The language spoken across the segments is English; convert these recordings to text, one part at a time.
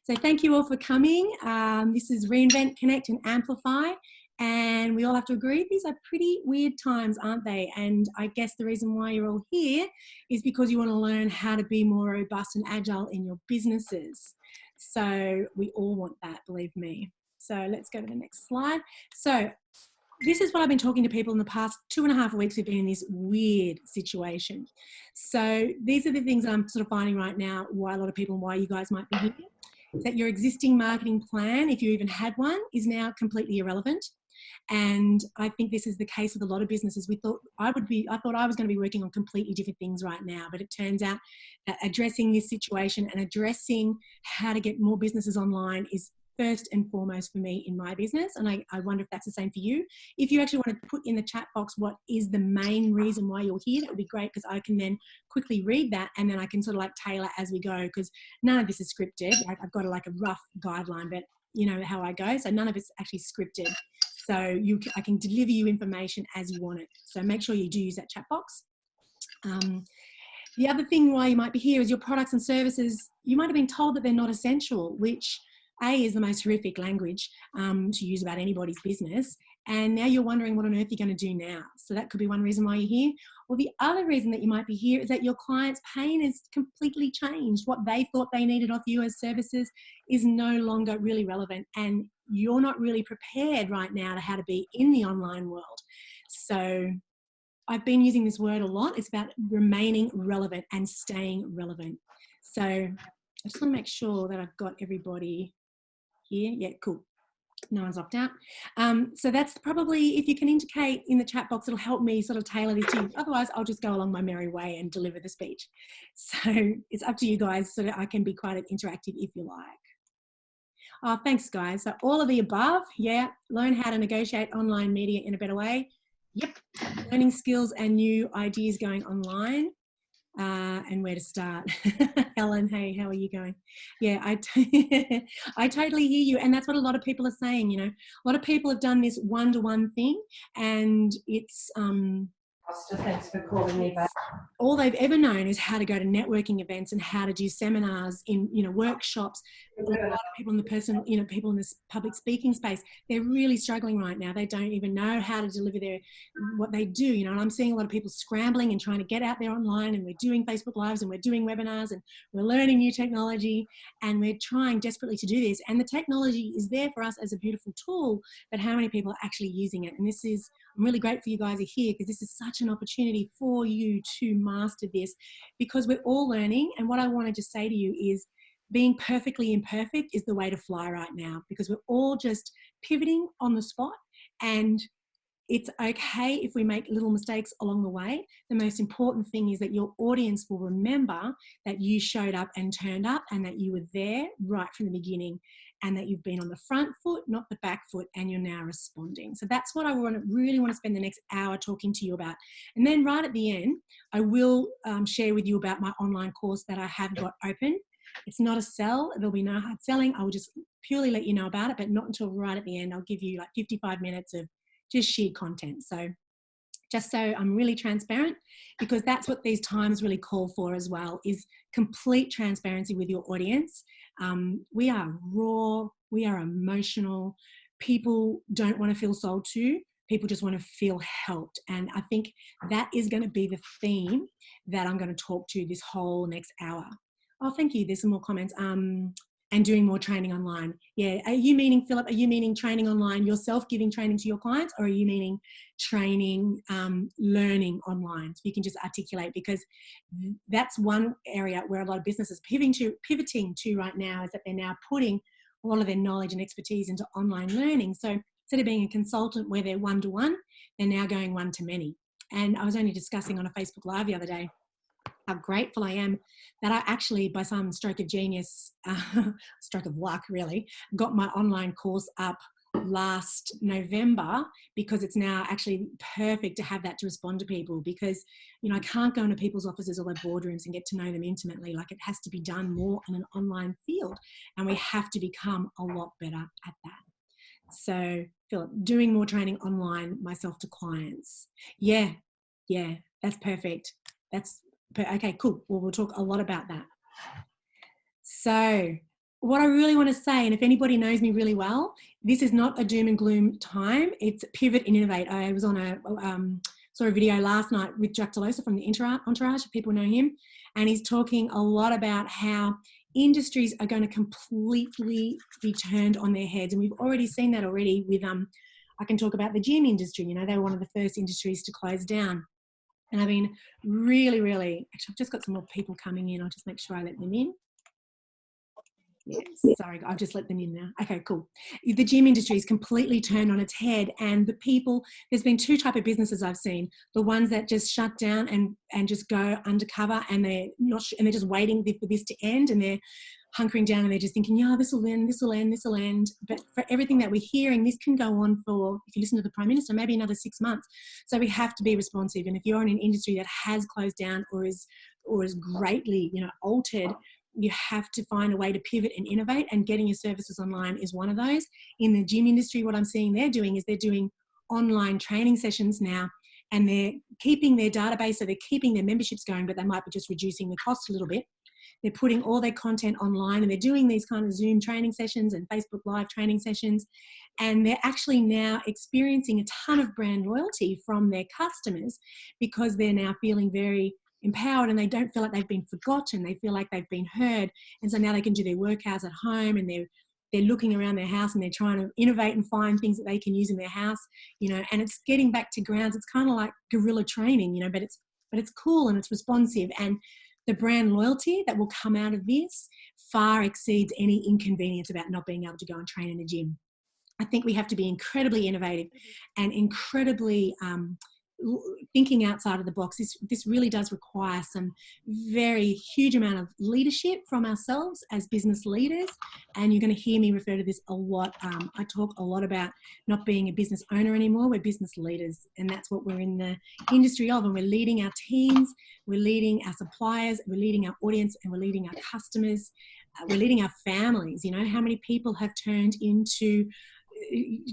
So thank you all for coming. This is Reinvent, Connect and Amplify. And we all have to agree, these are pretty weird times, aren't they? And I guess the reason why you're all here is because you want to learn how to be more robust and agile in your businesses. So we all want that, believe me. So let's go to the next slide. So this is what I've been talking to people in the past 2.5 weeks who've been in this weird situation. So these are the things I'm sort of finding right now, why a lot of people and why you guys might be here. That your existing marketing plan, if you even had one, is now completely irrelevant. And I think this is the case with a lot of businesses. I thought I was going to be working on completely different things right now, but it turns out that addressing this situation and addressing how to get more businesses online is first and foremost for me in my business. And I wonder if that's the same for you. If you actually want to put in the chat box what is the main reason why you're here, that would be great, because I can then quickly read that and then I can sort of like tailor as we go, because none of this is scripted. I've got a rough guideline, but you know how I go. So none of it's actually scripted. So I can deliver you information as you want it. So make sure you do use that chat box. The other thing why you might be here is your products and services. You might have been told that they're not essential, which is the most horrific language to use about anybody's business. And now you're wondering what on earth you're going to do now. So that could be one reason why you're here. Or the other reason that you might be here is that your client's pain has completely changed. What they thought they needed off you as services is no longer really relevant. And you're not really prepared right now to how to be in the online world. So I've been using this word a lot. It's about remaining relevant and staying relevant. So I just want to make sure that I've got everybody here. Yeah, cool. No one's opted out. So that's probably, if you can indicate in the chat box, it'll help me sort of tailor this to you. Otherwise, I'll just go along my merry way and deliver the speech. So it's up to you guys, so that I can be quite interactive if you like. Oh, thanks, guys. So all of the above, yeah. Learn how to negotiate online media in a better way. Yep. Learning skills and new ideas going online. And where to start. Helen, hey, how are you going? Yeah, I totally hear you. And that's what a lot of people are saying, you know. A lot of people have done this one-to-one thing, and it's thanks for calling me back. All they've ever known is how to go to networking events and how to do seminars in, you know, workshops. A lot of people in the personal, you know, people in this public speaking space, they're really struggling right now. They don't even know how to deliver what they do, you know. And I'm seeing a lot of people scrambling and trying to get out there online, and we're doing Facebook Lives and we're doing webinars and we're learning new technology, and we're trying desperately to do this. And the technology is there for us as a beautiful tool, but how many people are actually using it? And this is, I'm really grateful you guys are here, because this is such an opportunity for you to master this, because we're all learning. And what I want to just say to you is, being perfectly imperfect is the way to fly right now, because we're all just pivoting on the spot, and it's okay if we make little mistakes along the way. The most important thing is that your audience will remember that you showed up and turned up, and that you were there right from the beginning, and that you've been on the front foot, not the back foot, and you're now responding. So that's what I really want to spend the next hour talking to you about. And then right at the end, I will share with you about my online course that I have got open. It's not a sell. There'll be no hard selling. I will just purely let you know about it, but not until right at the end. I'll give you like 55 minutes of just sheer content. So just so I'm really transparent, because that's what these times really call for as well, is complete transparency with your audience. We are raw, we are emotional. People don't want to feel sold to. People just want to feel helped. And I think that is going to be the theme that I'm going to talk to this whole next hour. Oh, thank you. There's some more comments. And doing more training online. Yeah, are you meaning, Philip, are you meaning training online yourself, giving training to your clients, or are you meaning training, learning online? So you can just articulate, because that's one area where a lot of businesses pivoting to right now, is that they're now putting a lot of their knowledge and expertise into online learning. So instead of being a consultant where they're one-to-one, they're now going one-to-many. And I was only discussing on a Facebook Live the other day how grateful I am that I actually, by some stroke of genius, stroke of luck really, got my online course up last November, because it's now actually perfect to have that to respond to people, because, you know, I can't go into people's offices or their boardrooms and get to know them intimately. Like, it has to be done more in an online field, and we have to become a lot better at that. So, Philip, doing more training online myself to clients. Yeah, that's perfect. Okay, cool. Well, we'll talk a lot about that. So what I really want to say, and if anybody knows me really well, this is not a doom and gloom time. It's pivot and innovate. I was on saw a video last night with Jack Delosa from the Entourage, if people know him, and he's talking a lot about how industries are going to completely be turned on their heads, and we've already seen that already with I can talk about the gym industry. You know, they were one of the first industries to close down, and I've been really, really. Actually, I've just got some more people coming in. I'll just make sure I let them in. Yes, sorry, I'll just let them in now. Okay, cool. The gym industry is completely turned on its head, and the people, there's been two types of businesses I've seen. The ones that just shut down and just go undercover, and they're not, and they're just waiting for this to end, and they're hunkering down, and they're just thinking, yeah, this will end, this will end, this will end. But for everything that we're hearing, this can go on for, if you listen to the Prime Minister, maybe another 6 months. So we have to be responsive. And if you're in an industry that has closed down or is greatly, you know, altered, you have to find a way to pivot and innovate, and getting your services online is one of those. In the gym industry, what I'm seeing they're doing is they're doing online training sessions now, and they're keeping their database, so they're keeping their memberships going, but they might be just reducing the cost a little bit. They're putting all their content online, and they're doing these kind of Zoom training sessions and Facebook Live training sessions, and they're actually now experiencing a ton of brand loyalty from their customers because they're now feeling very empowered, and they don't feel like they've been forgotten. They feel like they've been heard, and so now they can do their workouts at home, and they're looking around their house, and they're trying to innovate and find things that they can use in their house, you know. And it's getting back to grounds. It's kind of like guerrilla training, you know, but it's cool and it's responsive, and the brand loyalty that will come out of this far exceeds any inconvenience about not being able to go and train in a gym. I think we have to be incredibly innovative and incredibly thinking outside of the box. This really does require some very huge amount of leadership from ourselves as business leaders, and you're going to hear me refer to this a lot. I talk a lot about not being a business owner anymore. We're business leaders, and that's what we're in the industry of, and we're leading our teams, we're leading our suppliers, we're leading our audience, and we're leading our customers, we're leading our families. You know, how many people have turned into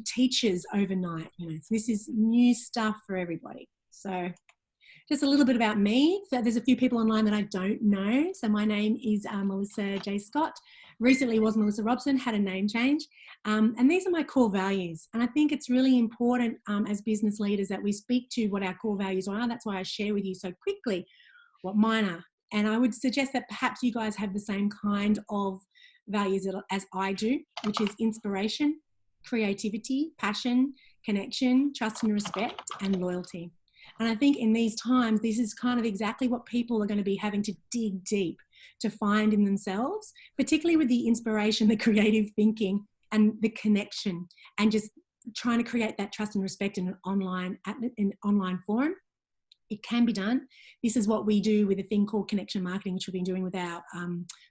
teachers overnight, you know. So this is new stuff for everybody. So just a little bit about me. So there's a few people online that I don't know. So my name is Melissa J. Scott. Recently was Melissa Robson, had a name change. And these are my core values. And I think it's really important as business leaders that we speak to what our core values are. That's why I share with you so quickly what mine are. And I would suggest that perhaps you guys have the same kind of values as I do, which is inspiration, creativity, passion, connection, trust and respect, and loyalty. And I think in these times, this is kind of exactly what people are going to be having to dig deep to find in themselves, particularly with the inspiration, the creative thinking, and the connection, and just trying to create that trust and respect in an online forum. It can be done. This is what we do with a thing called connection marketing, which we've been doing with our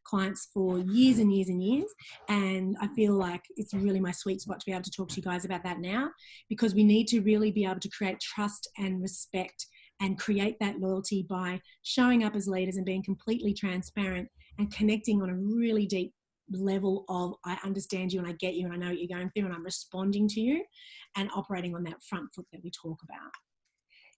clients for years and years and years. And I feel like it's really my sweet spot to be able to talk to you guys about that now, because we need to really be able to create trust and respect and create that loyalty by showing up as leaders and being completely transparent and connecting on a really deep level of, I understand you and I get you and I know what you're going through and I'm responding to you, and operating on that front foot that we talk about.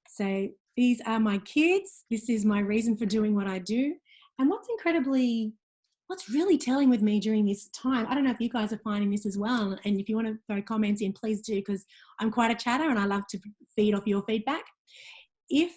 So these are my kids. This is my reason for doing what I do. And what's really telling with me during this time, I don't know if you guys are finding this as well. And if you want to throw comments in, please do, because I'm quite a chatter and I love to feed off your feedback. If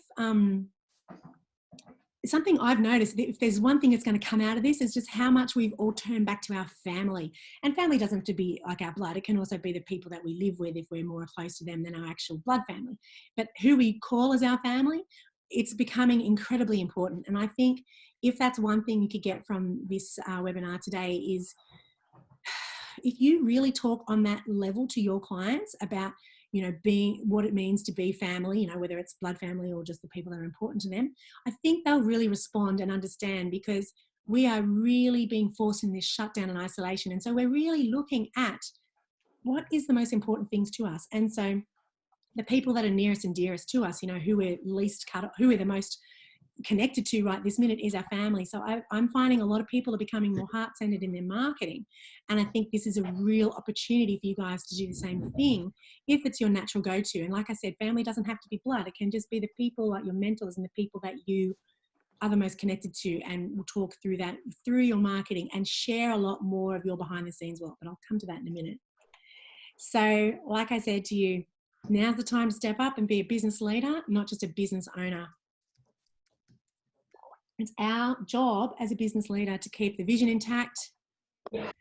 something I've noticed, if there's one thing that's going to come out of this, is just how much we've all turned back to our family. And family doesn't have to be like our blood. It can also be the people that we live with if we're more close to them than our actual blood family. But who we call as our family, it's becoming incredibly important. And I think if that's one thing you could get from this webinar today is, if you really talk on that level to your clients about, you know, being what it means to be family, you know, whether it's blood family or just the people that are important to them, I think they'll really respond and understand, because we are really being forced in this shutdown and isolation. And so we're really looking at what is the most important things to us. And so the people that are nearest and dearest to us, you know, who we're least cut, who we're the most connected to right this minute, is our family. So I'm finding a lot of people are becoming more heart-centered in their marketing. And I think this is a real opportunity for you guys to do the same thing if it's your natural go-to. And like I said, family doesn't have to be blood. It can just be the people like your mentors and the people that you are the most connected to, and we'll talk through that through your marketing and share a lot more of your behind the scenes work, but I'll come to that in a minute. So like I said to you, now's the time to step up and be a business leader, not just a business owner. It's our job as a business leader to keep the vision intact,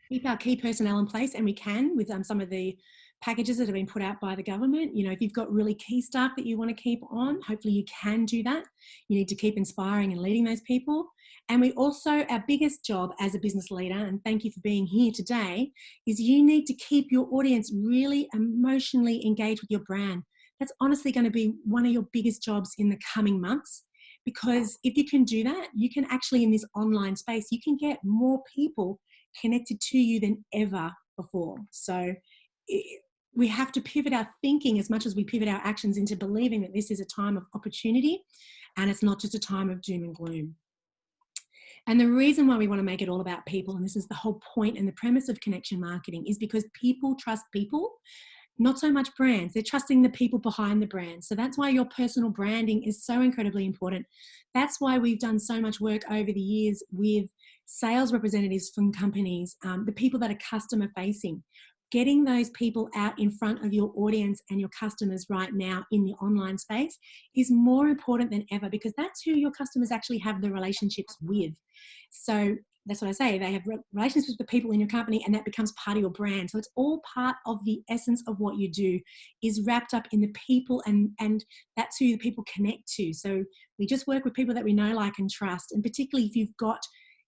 keep our key personnel in place, and we can with some of the packages that have been put out by the government. You know, if you've got really key staff that you want to keep on, hopefully you can do that. You need to keep inspiring and leading those people. And we also, our biggest job as a business leader, and thank you for being here today, is you need to keep your audience really emotionally engaged with your brand. That's honestly going to be one of your biggest jobs in the coming months, because if you can do that, you can actually, in this online space, you can get more people connected to you than ever before. So we have to pivot our thinking as much as we pivot our actions into believing that this is a time of opportunity and it's not just a time of doom and gloom. And the reason why we want to make it all about people, and this is the whole point and the premise of connection marketing, is because people trust people, not so much brands. They're trusting the people behind the brand. So that's why your personal branding is so incredibly important. That's why we've done so much work over the years with sales representatives from companies, the people that are customer facing. Getting those people out in front of your audience and your customers right now in the online space is more important than ever, because that's who your customers actually have the relationships with. So that's what I say, they have relationships with the people in your company, and that becomes part of your brand. So it's all part of the essence of what you do, is wrapped up in the people, and that's who the people connect to. So we just work with people that we know, like, and trust. And particularly if you've got,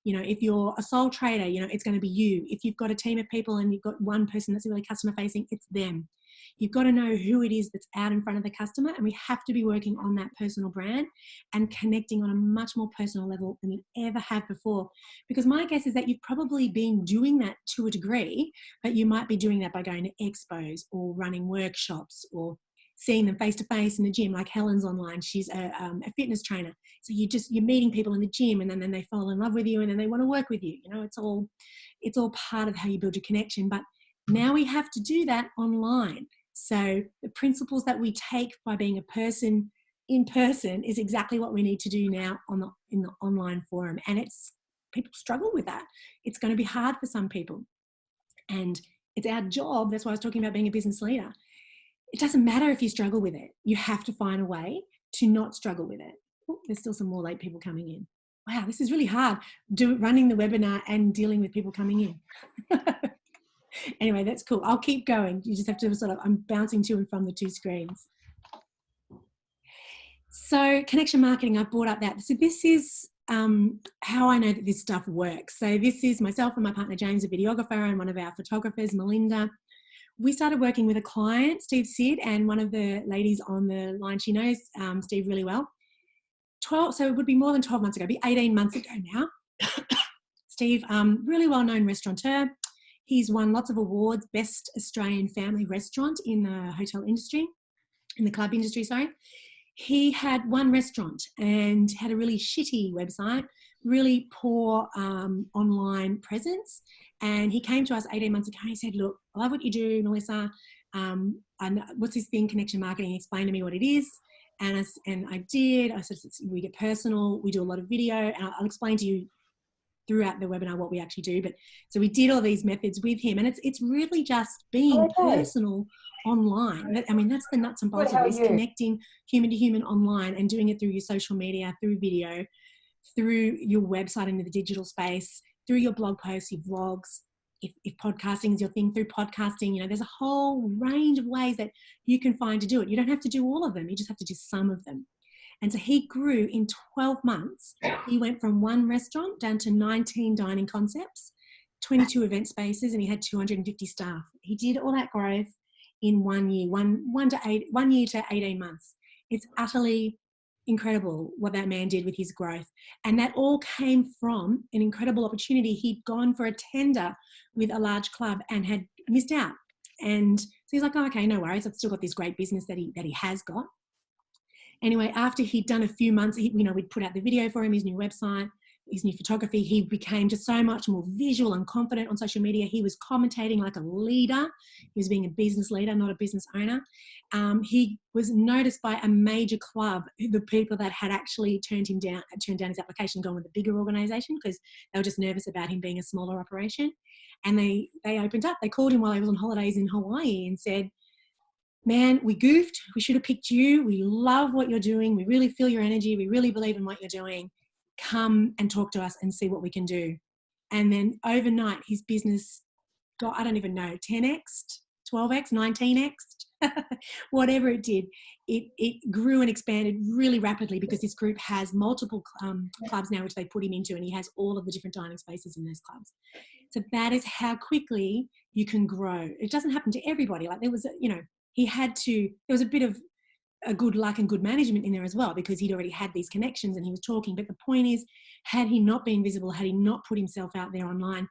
you know, if you're a sole trader, you know, it's going to be you. If you've got a team of people and you've got one person that's really customer facing, it's them. You've got to know who it is that's out in front of the customer, and we have to be working on that personal brand and connecting on a much more personal level than we ever have before. Because my guess is that you've probably been doing that to a degree, but you might be doing that by going to expos or running workshops or seeing them face to face in the gym, like Helen's online. She's a fitness trainer. So you're meeting people in the gym, and then they fall in love with you, and then they want to work with you. You know, it's all part of how you build your connection. But now we have to do that online. So the principles that we take by being a person in person is exactly what we need to do now in the online forum. And people struggle with that. It's going to be hard for some people. And it's our job. That's why I was talking about being a business leader. It doesn't matter if you struggle with it. You have to find a way to not struggle with it. Oh, there's still some more late people coming in. Wow, this is really hard, running the webinar and dealing with people coming in. Anyway, that's cool. I'll keep going. You just have to I'm bouncing to and from the two screens. So connection marketing, I brought up that. So this is how I know that this stuff works. So this is myself and my partner, James, a videographer, and one of our photographers, Melinda. We started working with a client, Steve Sid, and one of the ladies on the line, she knows Steve really well. So it would be more than 12 months ago, it'd be 18 months ago now. Steve, really well-known restaurateur. He's won lots of awards, best Australian family restaurant in the hotel industry, in the club industry, sorry. He had one restaurant and had a really shitty website, really poor online presence. And he came to us 18 months ago and he said, look, I love what you do, Melissa. And what's this thing, connection marketing? He explained to me what it is. And I did. I said, we get personal. We do a lot of video. And I'll explain to you throughout the webinar what we actually do. But so we did all these methods with him. And it's really just being personal online. I mean, that's the nuts and bolts of this, connecting human to human online and doing it through your social media, through video, through your website into the digital space, through your blog posts, your vlogs. If podcasting is your thing, through podcasting, you know, there's a whole range of ways that you can find to do it. You don't have to do all of them. You just have to do some of them. And so he grew in 12 months. He went from one restaurant down to 19 dining concepts, 22 event spaces, and he had 250 staff. He did all that growth in 1 year, one year to 18 months. It's utterly incredible what that man did with his growth. And that all came from an incredible opportunity. He'd gone for a tender with a large club and had missed out. And so he's like, oh, okay, no worries. I've still got this great business that he has got. Anyway, after he'd done a few months, we'd put out the video for him, his new website. his new photography. He became just so much more visual and confident on social media. He was commentating like a leader. He was being a business leader, not a business owner. He was noticed by a major club, the people that had actually turned down his application, gone with a bigger organisation because they were just nervous about him being a smaller operation. And they opened up. They called him while he was on holidays in Hawaii and said, man, we goofed. We should have picked you. We love what you're doing. We really feel your energy. We really believe in what you're doing. Come and talk to us and see what we can do. And then overnight, his business got, I don't even know, 10x, 12x, 19x, whatever it did. It grew and expanded really rapidly because this group has multiple clubs now, which they put him into, and he has all of the different dining spaces in those clubs. So that is how quickly you can grow. It doesn't happen to everybody. Like there was, there was a bit of a good luck and good management in there as well, because he'd already had these connections and he was talking. But the point is, had he not been visible, had he not put himself out there online,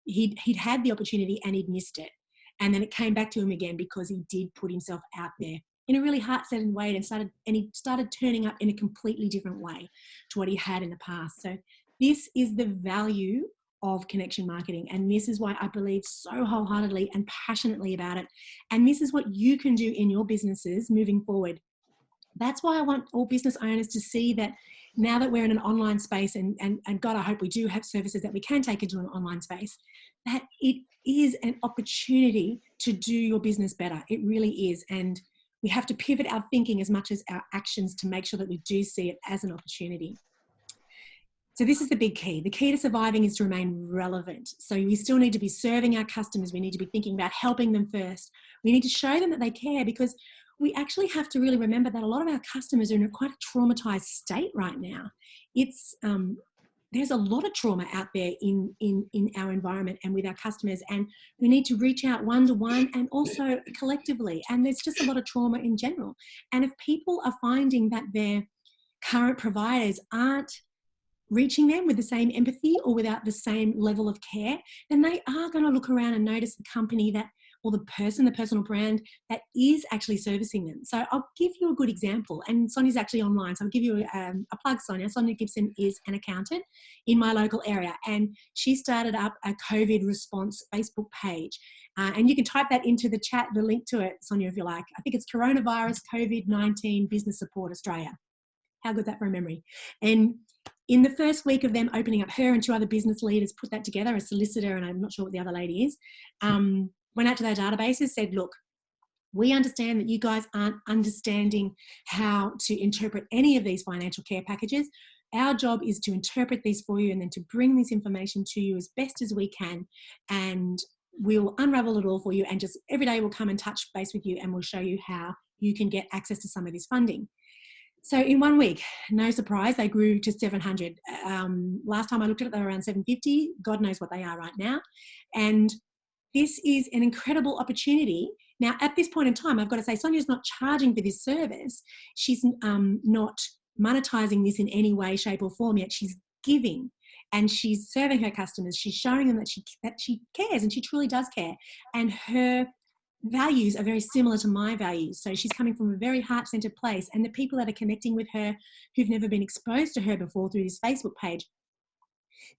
he'd had the opportunity and he'd missed it. And then it came back to him again because he did put himself out there in a really heart-centered way and he started turning up in a completely different way to what he had in the past. So this is the value of connection marketing. And this is why I believe so wholeheartedly and passionately about it. And this is what you can do in your businesses moving forward. That's why I want all business owners to see that now that we're in an online space, and God, I hope we do have services that we can take into an online space, that it is an opportunity to do your business better. It really is. And we have to pivot our thinking as much as our actions to make sure that we do see it as an opportunity. So this is the big key. The key to surviving is to remain relevant. So we still need to be serving our customers. We need to be thinking about helping them first. We need to show them that they care, because we actually have to really remember that a lot of our customers are in quite a traumatized state right now. It's there's a lot of trauma out there in our environment and with our customers, and we need to reach out one-to-one and also collectively. And there's just a lot of trauma in general. And if people are finding that their current providers aren't reaching them with the same empathy or without the same level of care, then they are going to look around and notice the company that, or the personal brand that is actually servicing them. So I'll give you a good example. And Sonia's actually online, so I'll give you a plug, Sonia. Sonia Gibson is an accountant in my local area, and she started up a COVID response Facebook page. And you can type that into the chat, the link to it, Sonia, if you like. I think it's Coronavirus COVID-19 Business Support Australia. How good that for a memory. And in the first week of them opening up, her and two other business leaders put that together, a solicitor and I'm not sure what the other lady is, went out to their databases, said, look, we understand that you guys aren't understanding how to interpret any of these financial care packages. Our job is to interpret these for you and then to bring this information to you as best as we can. And we'll unravel it all for you. And just every day we'll come and touch base with you and we'll show you how you can get access to some of this funding. So in 1 week, no surprise, they grew to 700. Last time I looked at it, they were around 750. God knows what they are right now. And this is an incredible opportunity. Now, at this point in time, I've got to say, Sonia's not charging for this service. She's not monetizing this in any way, shape or form yet. She's giving and she's serving her customers. She's showing them that she cares, and she truly does care. And her values are very similar to my values. So she's coming from a very heart-centered place, and the people that are connecting with her who've never been exposed to her before through this Facebook page,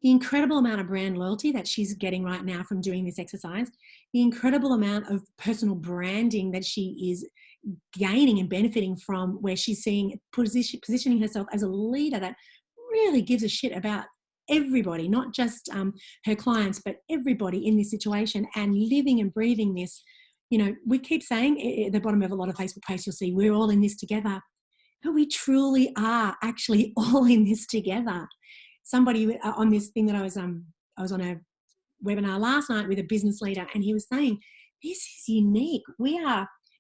the incredible amount of brand loyalty that she's getting right now from doing this exercise, the incredible amount of personal branding that she is gaining and benefiting from, where she's positioning herself as a leader that really gives a shit about everybody, not just her clients, but everybody in this situation, and living and breathing this. You know, we keep saying at the bottom of a lot of Facebook posts, you'll see we're all in this together, but we truly are actually all in this together. Somebody on this thing that I was on a webinar last night with a business leader, and he was saying, this is unique.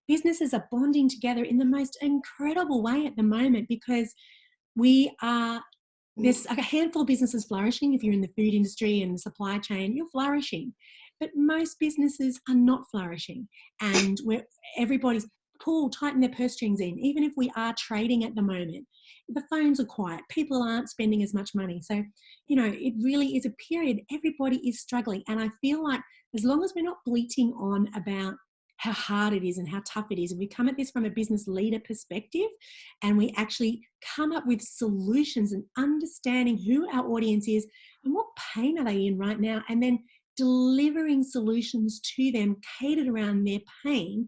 Businesses are bonding together in the most incredible way at the moment, because there's a handful of businesses flourishing. If you're in the food industry and the supply chain, you're flourishing. But most businesses are not flourishing, and where everybody's tighten their purse strings in. Even if we are trading at the moment, the phones are quiet, people aren't spending as much money. So, you know, it really is a period, everybody is struggling. And I feel like as long as we're not bleating on about how hard it is and how tough it is. And we come at this from a business leader perspective, and we actually come up with solutions and understanding who our audience is and what pain are they in right now, and then delivering solutions to them catered around their pain.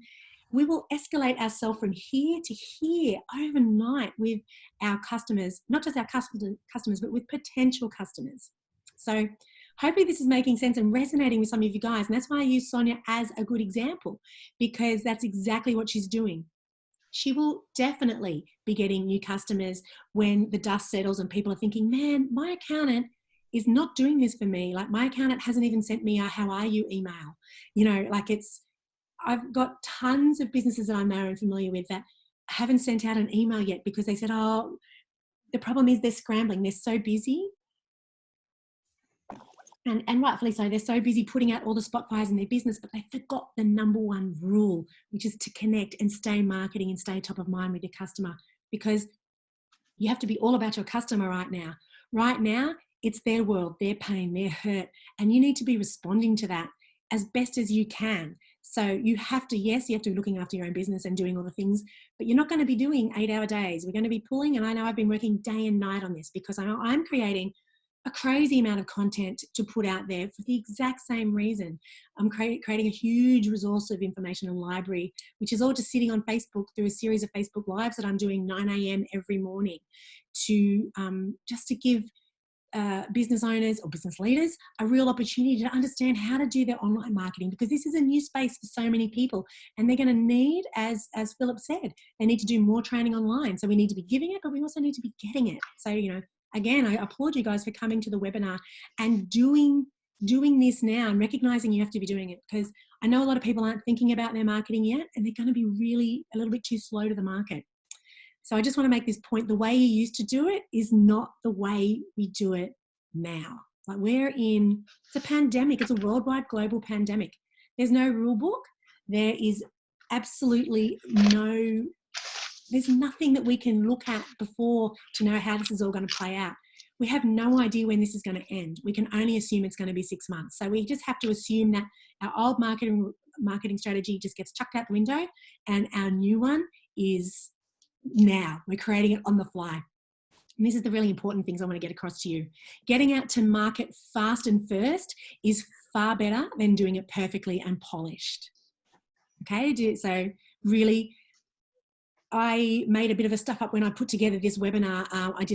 We will escalate ourselves from here to here overnight with our customers, not just our customers, but with potential customers. So hopefully this is making sense and resonating with some of you guys. And that's why I use Sonia as a good example, because that's exactly what she's doing. She will definitely be getting new customers when the dust settles and people are thinking, man, my accountant is not doing this for me. Like, my accountant hasn't even sent me a how are you email. You know, like, I've got tons of businesses that I know and familiar with that haven't sent out an email yet because they said, oh, the problem is they're scrambling. They're so busy. And rightfully so. They're so busy putting out all the spot fires in their business, but they forgot the number one rule, which is to connect and stay marketing and stay top of mind with your customer, because you have to be all about your customer right now. Right now, it's their world, their pain, their hurt, and you need to be responding to that as best as you can. So you have to, yes, you have to be looking after your own business and doing all the things, but you're not going to be doing 8-hour days. We're going to be pulling, and I know I've been working day and night on this because I'm creating a crazy amount of content to put out there for the exact same reason. I'm creating a huge resource of information and library, which is all just sitting on Facebook through a series of Facebook Lives that I'm doing 9 a.m. every morning to just to give business owners or business leaders a real opportunity to understand how to do their online marketing, because this is a new space for so many people, and they're going to need, as Philip said, they need to do more training online. So we need to be giving it, but we also need to be getting it. So, you know, again, I applaud you guys for coming to the webinar and doing this now and recognizing you have to be doing it, because I know a lot of people aren't thinking about their marketing yet, and they're going to be really a little bit too slow to the market. So I just want to make this point. The way you used to do it is not the way we do it now. Like, it's a pandemic. It's a worldwide global pandemic. There's no rule book. There is absolutely there's nothing that we can look at before to know how this is all going to play out. We have no idea when this is going to end. We can only assume it's going to be 6 months. So we just have to assume that our old marketing strategy just gets chucked out the window, and our new one is now. We're creating it on the fly. And this is the really important things I want to get across to you. Getting out to market fast and first is far better than doing it perfectly and polished. Okay, so really, I made a bit of a stuff up when I put together this webinar.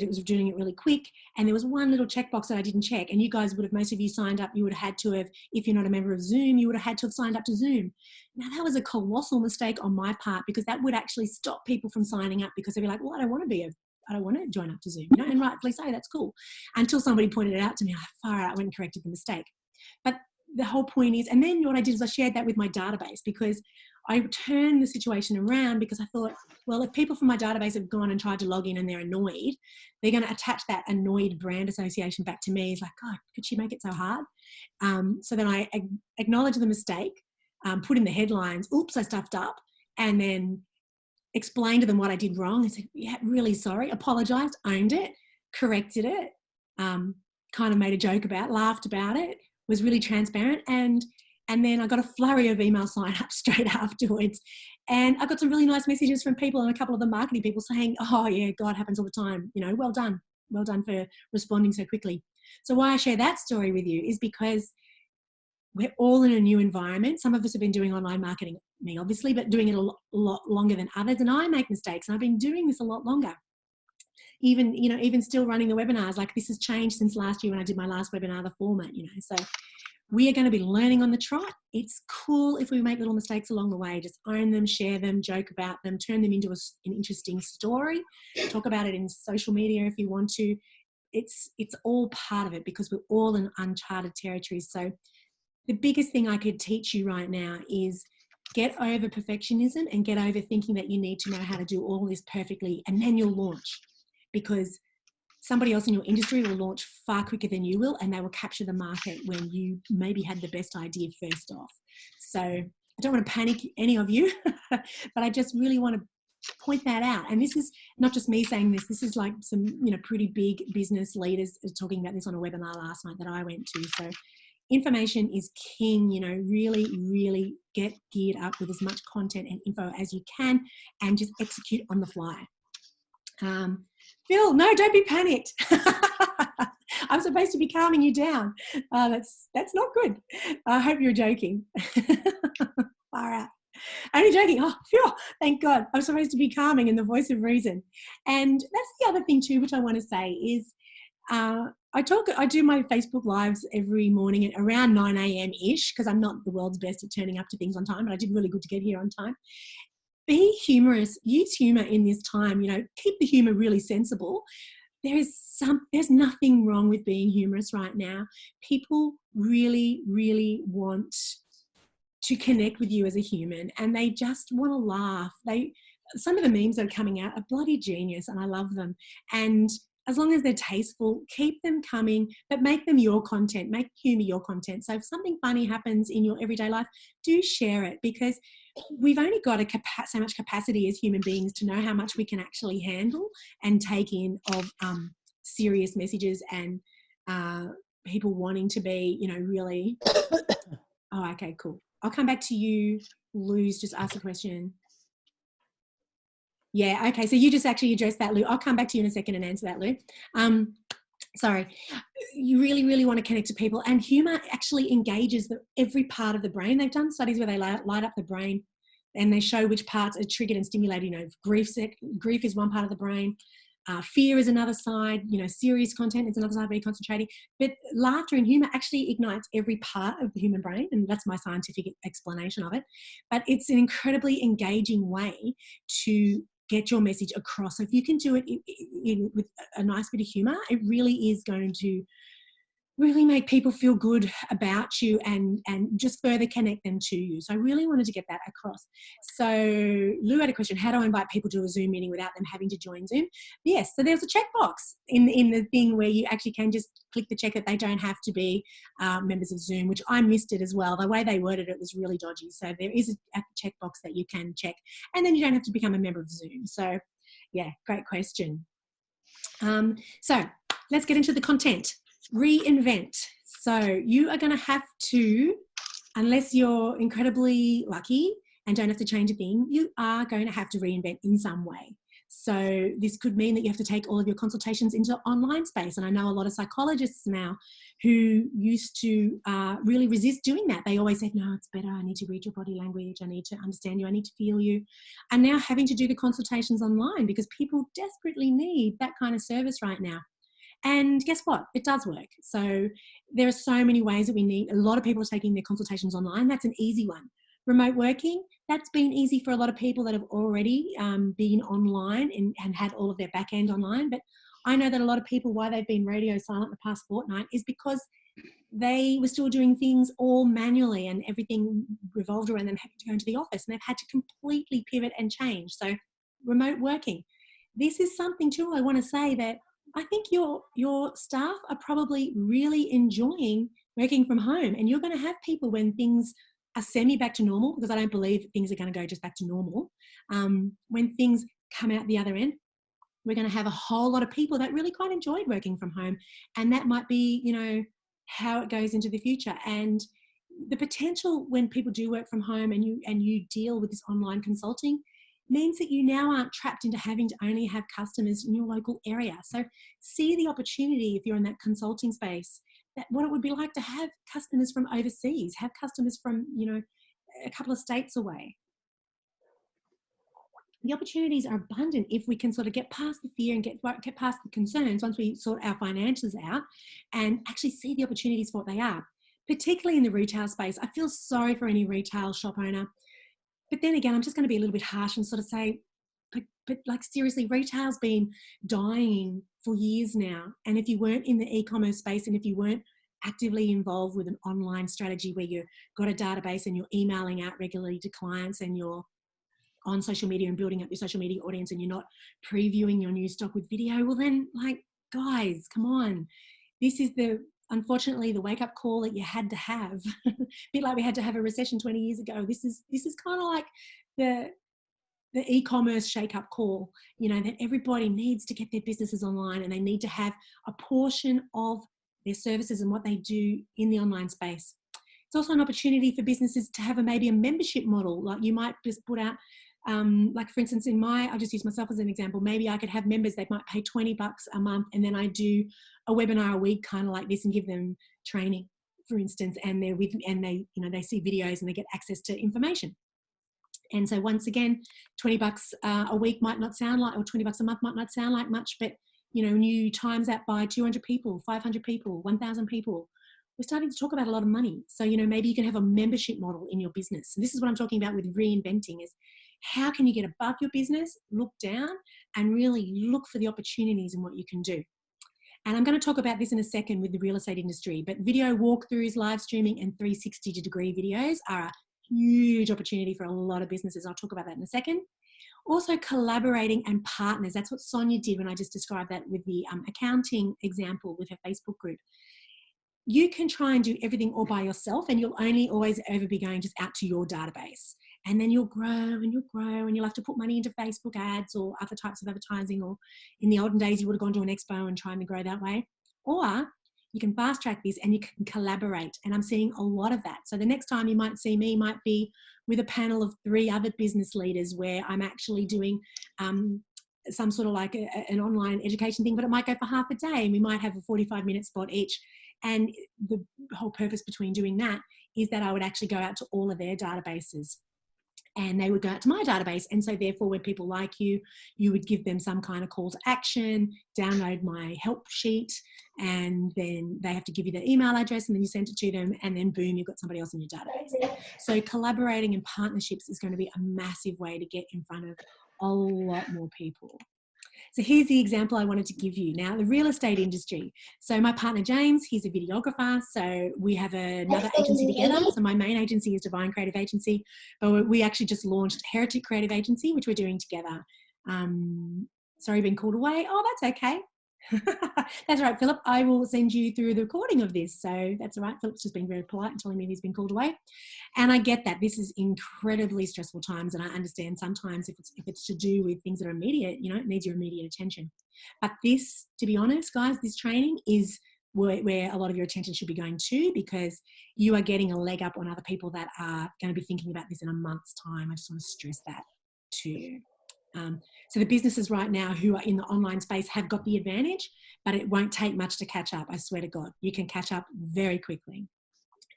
Was doing it really quick, and there was one little checkbox that I didn't check, and you guys would have, most of you signed up, you would have had to have, if you're not a member of Zoom, you would have had to have signed up to Zoom. Now, that was a colossal mistake on my part, because that would actually stop people from signing up, because they'd be like, well, I don't want to join up to Zoom, you know, and rightfully so, that's cool. Until somebody pointed it out to me, I far out went and corrected the mistake. But the whole point is, and then what I did is I shared that with my database, because I turned the situation around, because I thought, well, if people from my database have gone and tried to log in and they're annoyed, they're going to attach that annoyed brand association back to me. It's like, God, could she make it so hard? So then I acknowledged the mistake, put in the headlines, oops, I stuffed up, and then explained to them what I did wrong. I said, yeah, really sorry, apologized, owned it, corrected it, kind of made a joke about, laughed about it, was really transparent, and then I got a flurry of email sign-ups straight afterwards. And I got some really nice messages from people, and a couple of the marketing people saying, oh yeah, God, happens all the time. You know, well done for responding so quickly. So why I share that story with you is because we're all in a new environment. Some of us have been doing online marketing, me obviously, but doing it a lot longer than others. And I make mistakes, and I've been doing this a lot longer. Even still running the webinars, like this has changed since last year when I did my last webinar, the format, so we are going to be learning on the trot. It's cool if we make little mistakes along the way. Just own them, share them, joke about them, turn them into an interesting story. Talk about it in social media if you want to. It's all part of it, because we're all in uncharted territories. So the biggest thing I could teach you right now is get over perfectionism and get over thinking that you need to know how to do all this perfectly, and then you'll launch, because somebody else in your industry will launch far quicker than you will, and they will capture the market when you maybe had the best idea first off. So I don't want to panic any of you, but I just really want to point that out. And this is not just me saying this. This is like some, pretty big business leaders talking about this on a webinar last night that I went to. So information is king. Really, really get geared up with as much content and info as you can and just execute on the fly. Phil, no, don't be panicked. I'm supposed to be calming you down. That's not good. I hope you're joking. All right. Only joking. Oh, phew, thank God. I'm supposed to be calming in the voice of reason. And that's the other thing too, which I want to say is I do my Facebook lives every morning at around 9 a.m-ish because I'm not the world's best at turning up to things on time, but I did really good to get here on time. Be humorous. Use humor in this time. Keep the humor really sensible. There's nothing wrong with being humorous right now. People really, really want to connect with you as a human and they just want to laugh. Some of the memes that are coming out are bloody genius and I love them. And as long as they're tasteful, keep them coming, but make them your content, make humor your content. So if something funny happens in your everyday life, do share it because we've only got so much capacity as human beings to know how much we can actually handle and take in of serious messages and people wanting to be, really. Oh, okay, cool. I'll come back to you. Lou's just asked a question. Yeah, okay. So you just actually addressed that, Lou. I'll come back to you in a second and answer that, Lou. Sorry. You really, really want to connect to people. And humour actually engages every part of the brain. They've done studies where they light up the brain and they show which parts are triggered and stimulated. Grief is one part of the brain. Fear is another side. Serious content is another side where you're concentrating. But laughter and humour actually ignites every part of the human brain, and that's my scientific explanation of it. But it's an incredibly engaging way to get your message across. So if you can do it with a nice bit of humour, it really is going to really make people feel good about you and just further connect them to you. So I really wanted to get that across. So Lou had a question, how do I invite people to a Zoom meeting without them having to join Zoom? Yes, so there's a checkbox in the thing where you actually can just click the check that they don't have to be members of Zoom, which I missed it as well. The way they worded it was really dodgy. So there is a checkbox that you can check and then you don't have to become a member of Zoom. So yeah, great question. So let's get into the content. Reinvent. So you are going to have to, unless you're incredibly lucky and don't have to change a thing, you are going to have to reinvent in some way. So this could mean that you have to take all of your consultations into online space. And I know a lot of psychologists now who used to really resist doing that. They always said, no, it's better. I need to read your body language. I need to understand you. I need to feel you. And now having to do the consultations online because people desperately need that kind of service right now. And guess what? It does work. So there are so many ways that we need. A lot of people are taking their consultations online. That's an easy one. Remote working, that's been easy for a lot of people that have already been online and had all of their back end online. But I know that a lot of people, why they've been radio silent the past fortnight is because they were still doing things all manually and everything revolved around them having to go into the office and they've had to completely pivot and change. So remote working. This is something too I want to say that I think your staff are probably really enjoying working from home, and you're going to have people when things are semi back to normal, because I don't believe things are going to go just back to normal. When things come out the other end, we're going to have a whole lot of people that really quite enjoyed working from home, and that might be, how it goes into the future. And the potential when people do work from home and you deal with this online consulting means that you now aren't trapped into having to only have customers in your local area. So see the opportunity if you're in that consulting space, that what it would be like to have customers from overseas, have customers from, a couple of states away. The opportunities are abundant if we can sort of get past the fear and get past the concerns once we sort our finances out and actually see the opportunities for what they are, particularly in the retail space. I feel sorry for any retail shop owner. But then again, I'm just going to be a little bit harsh and sort of say, but like seriously, retail's been dying for years now. And if you weren't in the e-commerce space and if you weren't actively involved with an online strategy where you've got a database and you're emailing out regularly to clients and you're on social media and building up your social media audience and you're not previewing your new stock with video, well then, like, guys, come on. This is unfortunately the wake-up call that you had to have. A bit like we had to have a recession 20 years ago. This is kind of like the e-commerce shake-up call, that everybody needs to get their businesses online and they need to have a portion of their services and what they do in the online space. It's also an opportunity for businesses to have maybe a membership model. Like you might just put out, like for instance, I'll just use myself as an example. Maybe I could have members, they might pay $20 a month, and then I do a webinar a week, kind of like this, and give them training, for instance, and they're with, and they, you know, they see videos and they get access to information. And so once again, $20 a week might not sound like, or $20 a month might not sound like much, but you know, when you times that by 200 people, 500 people, 1,000 people, we're starting to talk about a lot of money. So, you know, maybe you can have a membership model in your business. So this is what I'm talking about with reinventing, is how can you get above your business, look down, and really look for the opportunities in what you can do. And I'm going to talk about this in a second with the real estate industry, but video walkthroughs, live streaming, and 360-degree videos are a huge opportunity for a lot of businesses. I'll talk about that in a second. Also collaborating and partners. That's what Sonia did when I just described that with the accounting example with her Facebook group. You can try and do everything all by yourself, and you'll only always ever be going just out to your database. And then you'll grow and you'll grow, and you'll have to put money into Facebook ads or other types of advertising, or in the olden days, you would have gone to an expo and trying to grow that way. Or you can fast track this and you can collaborate. And I'm seeing a lot of that. So the next time you might see me might be with a panel of 3 other business leaders, where I'm actually doing some sort of like an online education thing, but it might go for half a day, and we might have a 45-minute spot each. And the whole purpose between doing that is that I would actually go out to all of their databases, and they would go out to my database. And so therefore, when people like you, you would give them some kind of call to action, download my help sheet, and then they have to give you their email address, and then you send it to them, and then boom, you've got somebody else in your database. So collaborating and partnerships is going to be a massive way to get in front of a lot more people. So here's the example I wanted to give you. Now, the real estate industry. So my partner, James, he's a videographer. So we have another agency together. So my main agency is Divine Creative Agency, but we actually just launched Heretic Creative Agency, which we're doing together. Sorry, been called away. Oh, that's okay. That's right, Philip. I will send you through the recording of this. So that's all right. Philip's just been very polite and telling me he's been called away. And I get that this is incredibly stressful times. And I understand sometimes if it's to do with things that are immediate, you know, it needs your immediate attention. But this, to be honest, guys, this training is where a lot of your attention should be going to, because you are getting a leg up on other people that are going to be thinking about this in a month's time. I just want to stress that to you. So the businesses right now who are in the online space have got the advantage, but it won't take much to catch up. I swear to God, you can catch up very quickly.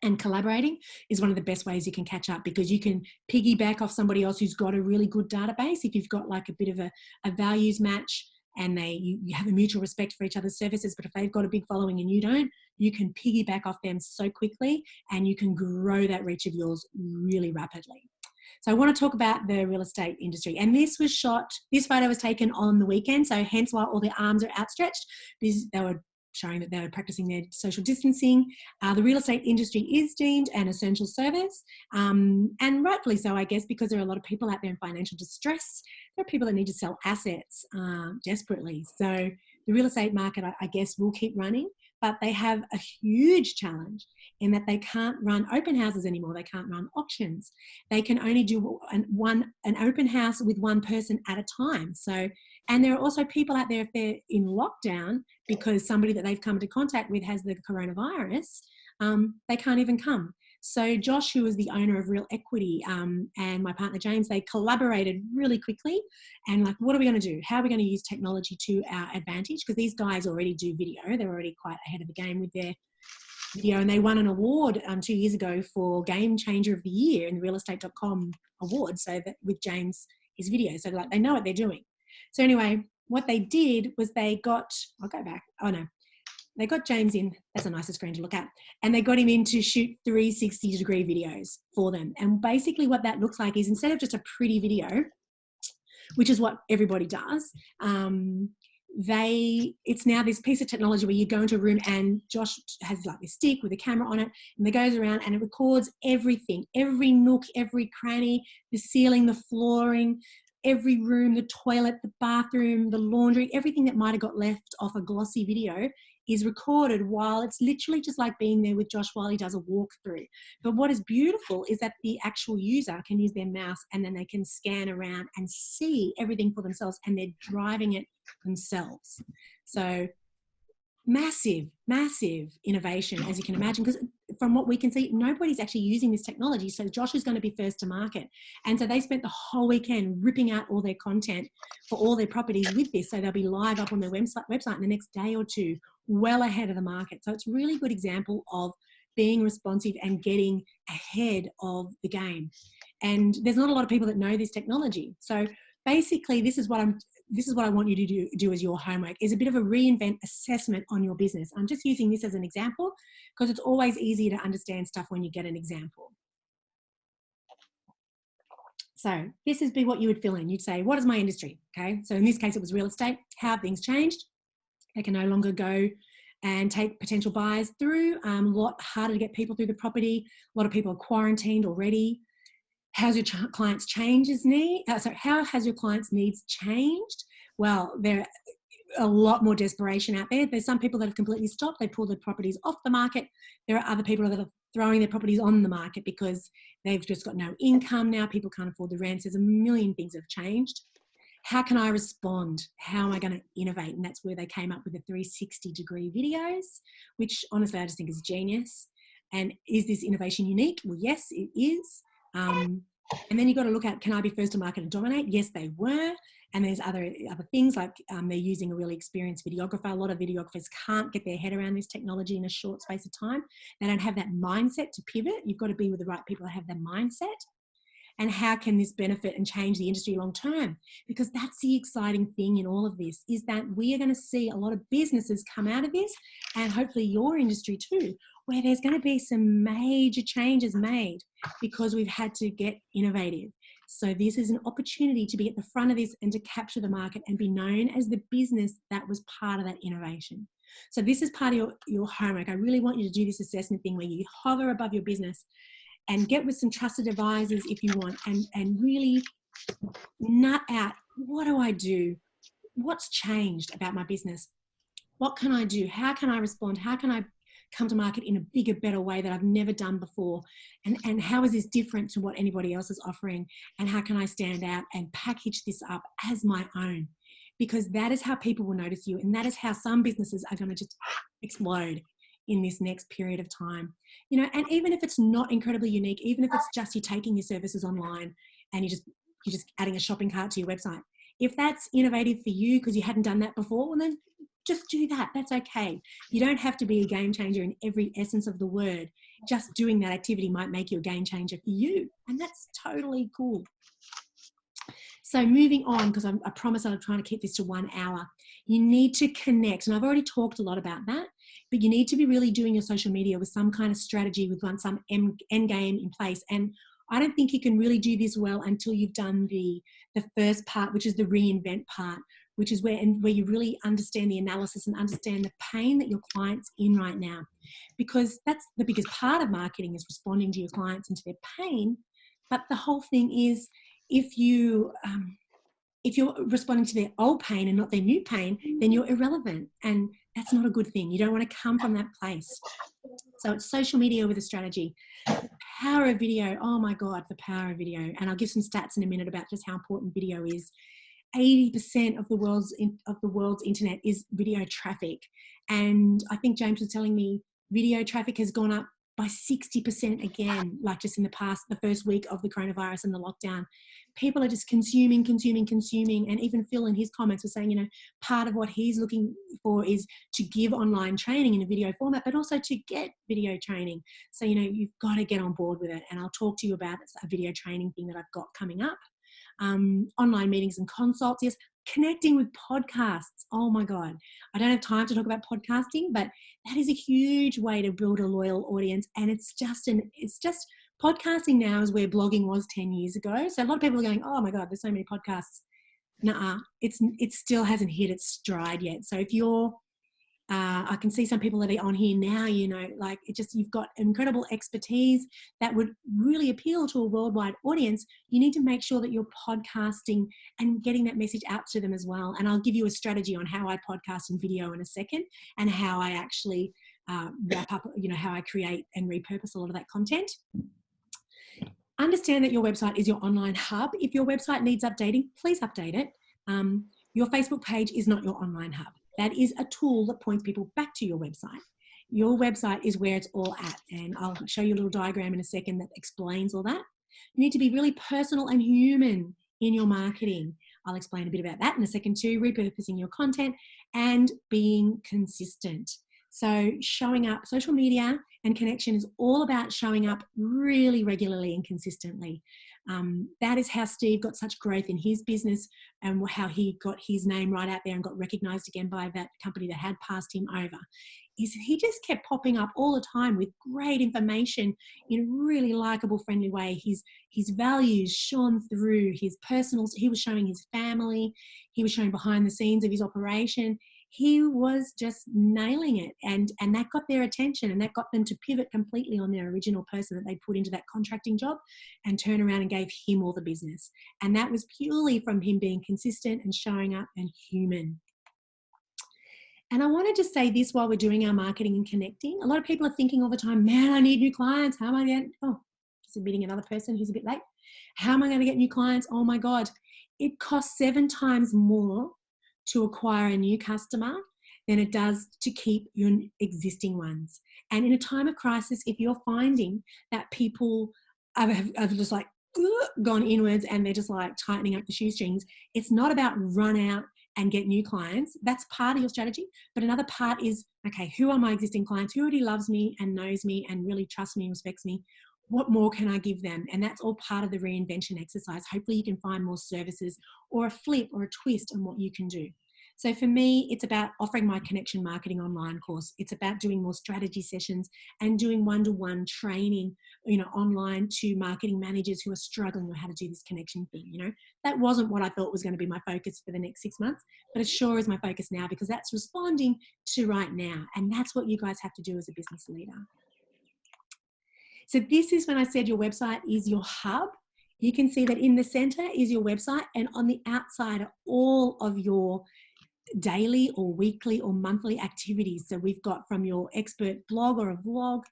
And collaborating is one of the best ways you can catch up, because you can piggyback off somebody else who's got a really good database. If you've got like a bit of a values match, and you have a mutual respect for each other's services, but if they've got a big following and you don't, you can piggyback off them so quickly, and you can grow that reach of yours really rapidly. So I want to talk about the real estate industry. And this photo was taken on the weekend. So hence why all their arms are outstretched, because they were showing that they were practicing their social distancing. The real estate industry is deemed an essential service. And rightfully so, I guess, because there are a lot of people out there in financial distress. There are people that need to sell assets desperately. So the real estate market, I guess, will keep running, but they have a huge challenge in that they can't run open houses anymore. They can't run auctions. They can only do an open house with one person at a time. So, and there are also people out there, if they're in lockdown because somebody that they've come into contact with has the coronavirus, they can't even come. So Josh, who was the owner of Real Equity, and my partner James, they collaborated really quickly, and like, what are we going to do? How are we going to use technology to our advantage? Because these guys already do video. They're already quite ahead of the game with their video, and they won an award 2 years ago for Game Changer of the Year in the realestate.com award. So that with James, his video. So like, they know what they're doing. So anyway, what they did was they got James in, that's a nicer screen to look at, and they got him in to shoot 360-degree videos for them. And basically what that looks like is, instead of just a pretty video, which is what everybody does, it's now this piece of technology where you go into a room and Josh has like this stick with a camera on it, and it goes around and it records everything, every nook, every cranny, the ceiling, the flooring, every room, the toilet, the bathroom, the laundry, everything that might have got left off a glossy video is recorded, while it's literally just like being there with Josh while he does a walkthrough. But what is beautiful is that the actual user can use their mouse, and then they can scan around and see everything for themselves, and they're driving it themselves. So massive, massive innovation, as you can imagine, because from what we can see, nobody's actually using this technology. So Josh is going to be first to market. And so they spent the whole weekend ripping out all their content for all their properties with this. So they'll be live up on their website in the next day or two, well ahead of the market. So it's a really good example of being responsive and getting ahead of the game. And there's not a lot of people that know this technology. So basically, this is what I want you to do as your homework, is a bit of a reinvent assessment on your business. I'm just using this as an example because it's always easier to understand stuff when you get an example. So this is what you would fill in. You'd say, what is my industry? Okay. So in this case, it was real estate. How have things changed? They can no longer go and take potential buyers through. A lot harder to get people through the property. A lot of people are quarantined already. How's your client's changes need? How has your client's needs changed? Well, there are a lot more desperation out there. There's some people that have completely stopped. They pulled their properties off the market. There are other people that are throwing their properties on the market because they've just got no income now. People can't afford the rents. There's a million things that have changed. How can I respond? How am I going to innovate? And that's where they came up with the 360-degree videos, which honestly I just think is genius. And is this innovation unique? Well, yes, it is. And then you've got to look at, can I be first to market and dominate? Yes, they were. And there's other things like they're using a really experienced videographer. A lot of videographers can't get their head around this technology in a short space of time. They don't have that mindset to pivot. You've got to be with the right people that have that mindset. And how can this benefit and change the industry long term? Because that's the exciting thing in all of this, is that we are going to see a lot of businesses come out of this, and hopefully your industry too, where there's going to be some major changes made because we've had to get innovative. So this is an opportunity to be at the front of this and to capture the market and be known as the business that was part of that innovation. So this is part of your homework. I really want you to do this assessment thing where you hover above your business and get with some trusted advisors if you want, and really nut out, what do I do? What's changed about my business? What can I do? How can I respond? How can I come to market in a bigger, better way that I've never done before? And how is this different to what anybody else is offering? And how can I stand out and package this up as my own? Because that is how people will notice you. And that is how some businesses are going to just explode in this next period of time. You know, and even if it's not incredibly unique, even if it's just you taking your services online and you're just adding a shopping cart to your website, if that's innovative for you because you hadn't done that before, well then just do that. That's okay. You don't have to be a game changer in every essence of the word. Just doing that activity might make you a game changer for you, and that's totally cool. So moving on, because I promise I'm trying to keep this to 1 hour. You need to connect, and I've already talked a lot about that, but you need to be really doing your social media with some kind of strategy, with some end game in place. And I don't think you can really do this well until you've done the first part, which is the reinvent part, which is where you really understand the analysis and understand the pain that your client's in right now. Because that's the biggest part of marketing, is responding to your clients and to their pain. But the whole thing is, if you're responding to their old pain and not their new pain, then you're irrelevant. And that's not a good thing. You don't want to come from that place. So it's social media with a strategy. Power of video. Oh my God, the power of video. And I'll give some stats in a minute about just how important video is. 80% of the world's internet is video traffic. And I think James was telling me video traffic has gone up by 60% again, like just in the first week of the coronavirus and the lockdown. People are just consuming. And even Phil in his comments was saying, you know, part of what he's looking for is to give online training in a video format, but also to get video training. So, you know, you've got to get on board with it. And I'll talk to you about a video training thing that I've got coming up. Online meetings and consults. Yes, connecting with podcasts. Oh my God. I don't have time to talk about podcasting, but that is a huge way to build a loyal audience. And it's just podcasting now is where blogging was 10 years ago. So a lot of people are going, oh my God, there's so many podcasts. Nuh-uh, it still hasn't hit its stride yet. So if you're, I can see some people that are on here now, you know, like you've got incredible expertise that would really appeal to a worldwide audience. You need to make sure that you're podcasting and getting that message out to them as well. And I'll give you a strategy on how I podcast and video in a second, and how I actually wrap up, you know, how I create and repurpose a lot of that content. Understand that your website is your online hub. If your website needs updating, please update it. Your Facebook page is not your online hub. That is a tool that points people back to your website. Your website is where it's all at. And I'll show you a little diagram in a second that explains all that. You need to be really personal and human in your marketing. I'll explain a bit about that in a second too, repurposing your content and being consistent. So showing up, social media and connection is all about showing up really regularly and consistently. That is how Steve got such growth in his business and how he got his name right out there and got recognized again by that company that had passed him over. He just kept popping up all the time with great information in a really likable, friendly way. His values shone through, his personals. He was showing his family. He was showing behind the scenes of his operation. He was just nailing it, and that got their attention, and that got them to pivot completely on their original person that they put into that contracting job and turn around and gave him all the business. And that was purely from him being consistent and showing up and human. And I want to just say this while we're doing our marketing and connecting. A lot of people are thinking all the time, man, I need new clients. How am I going to, just admitting another person who's a bit late. How am I going to get new clients? Oh my God. It costs 7 times more to acquire a new customer than it does to keep your existing ones. And in a time of crisis, if you're finding that people have just like gone inwards and they're just like tightening up the shoestrings, it's not about run out and get new clients. That's part of your strategy. But another part is, okay, who are my existing clients? Who already loves me and knows me and really trusts me and respects me? What more can I give them? And that's all part of the reinvention exercise. Hopefully you can find more services or a flip or a twist on what you can do. So for me, it's about offering my connection marketing online course. It's about doing more strategy sessions and doing one-to-one training, online to marketing managers who are struggling with how to do this connection thing. That wasn't what I thought was going to be my focus for the next 6 months, but it sure is my focus now because that's responding to right now. And that's what you guys have to do as a business leader. So this is when I said your website is your hub. You can see that in the center is your website, and on the outside are all of your daily or weekly or monthly activities. So we've got from your expert blog or a vlog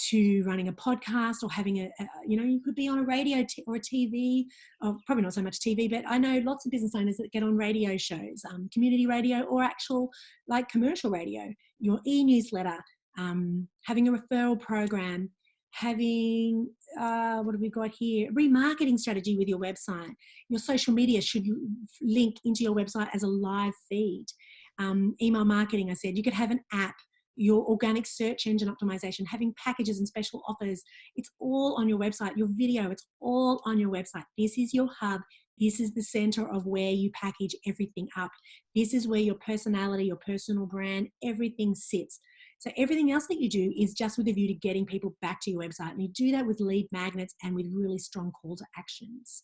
to running a podcast or having you could be on a radio or a TV, or probably not so much TV, but I know lots of business owners that get on radio shows, community radio or actual like commercial radio, your e-newsletter, having a referral program, having, what have we got here? Remarketing strategy with your website. Your social media should link into your website as a live feed. Email marketing, I said. You could have an app, your organic search engine optimization, having packages and special offers. It's all on your website. Your video, it's all on your website. This is your hub. This is the center of where you package everything up. This is where your personality, your personal brand, everything sits. So everything else that you do is just with a view to getting people back to your website. And you do that with lead magnets and with really strong call to actions.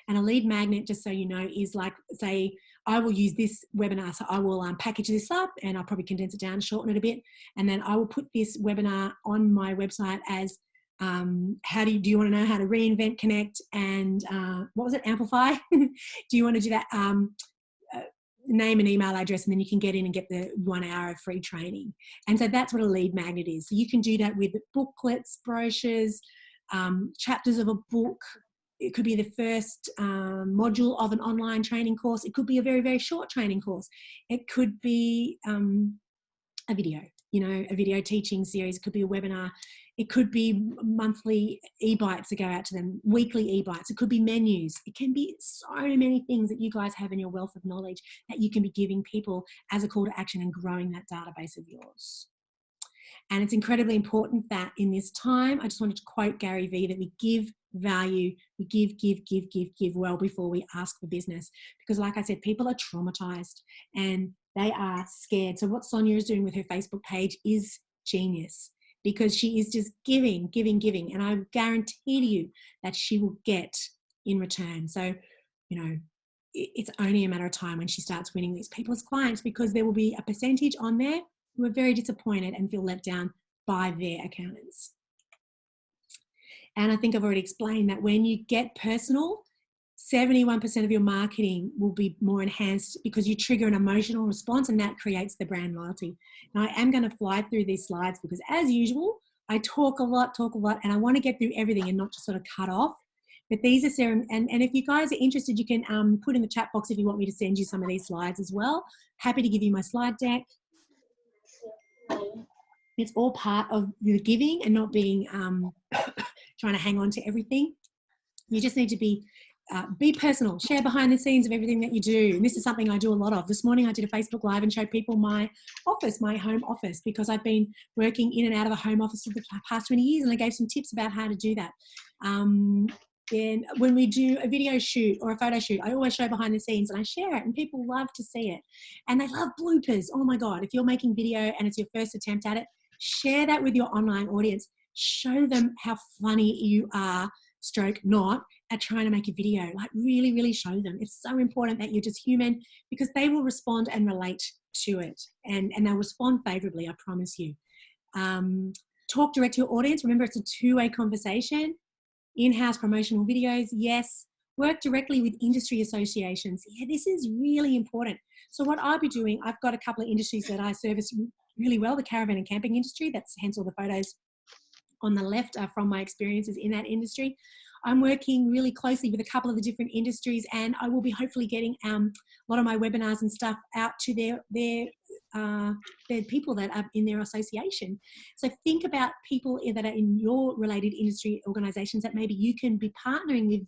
And a lead magnet, just so you know, is like, say, I will use this webinar. So I will package this up and I'll probably condense it down, shorten it a bit. And then I will put this webinar on my website as do you want to know how to reinvent, connect, and what was it, amplify? Do you want to do that? Name and email address, and then you can get in and get the 1 hour of free training. And so that's what a lead magnet is. So you can do that with booklets, brochures, chapters of a book. It could be the first module of an online training course. It could be a very, very short training course. It could be a video, a video teaching series. It could be a webinar. It could be monthly e-bites that go out to them, weekly e-bites. It could be menus. It can be so many things that you guys have in your wealth of knowledge that you can be giving people as a call to action and growing that database of yours. And it's incredibly important that in this time, I just wanted to quote Gary Vee, that we give value, we give well before we ask for business. Because like I said, people are traumatized and they are scared. So what Sonia is doing with her Facebook page is genius, because she is just giving. And I guarantee to you that she will get in return. So, it's only a matter of time when she starts winning these people as clients, because there will be a percentage on there who are very disappointed and feel let down by their accountants. And I think I've already explained that when you get personal, 71% of your marketing will be more enhanced because you trigger an emotional response, and that creates the brand loyalty. Now, I am going to fly through these slides because, as usual, I talk a lot, and I want to get through everything and not just sort of cut off. But these are serum, and if you guys are interested, you can put in the chat box if you want me to send you some of these slides as well. Happy to give you my slide deck. It's all part of the giving and not being trying to hang on to everything. You just need to be personal, share behind the scenes of everything that you do. And this is something I do a lot of. This morning I did a Facebook Live and showed people my office, my home office, because I've been working in and out of a home office for the past 20 years, and I gave some tips about how to do that. Then when we do a video shoot or a photo shoot, I always show behind the scenes and I share it, and people love to see it. And they love bloopers. Oh my God, if you're making video and it's your first attempt at it, share that with your online audience. Show them how funny you are, stroke not, at trying to make a video. Like really, really show them. It's so important that you're just human, because they will respond and relate to it, and they'll respond favorably, I promise you. Talk direct to your audience. Remember, it's a two-way conversation. In-house promotional videos, yes. Work directly with industry associations. Yeah, this is really important. So what I'll be doing, I've got a couple of industries that I service really well, the caravan and camping industry. That's hence all the photos on the left are from my experiences in that industry. I'm working really closely with a couple of the different industries, and I will be hopefully getting a lot of my webinars and stuff out to their people that are in their association. So think about people that are in your related industry organisations that maybe you can be partnering with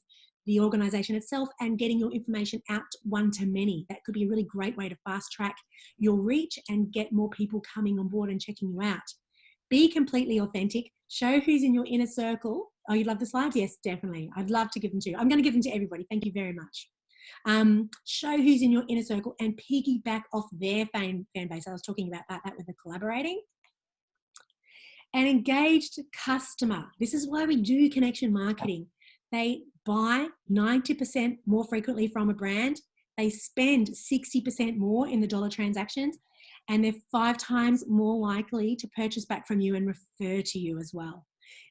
the organisation itself and getting your information out one to many. That could be a really great way to fast track your reach and get more people coming on board and checking you out. Be completely authentic. Show who's in your inner circle. Oh, you love the slides? Yes, definitely. I'd love to give them to you. I'm going to give them to everybody. Thank you very much. Show who's in your inner circle and piggyback off their fan base. I was talking about that with the collaborating. An engaged customer. This is why we do connection marketing. They buy 90% more frequently from a brand. They spend 60% more in the dollar transactions, and they're 5 times more likely to purchase back from you and refer to you as well.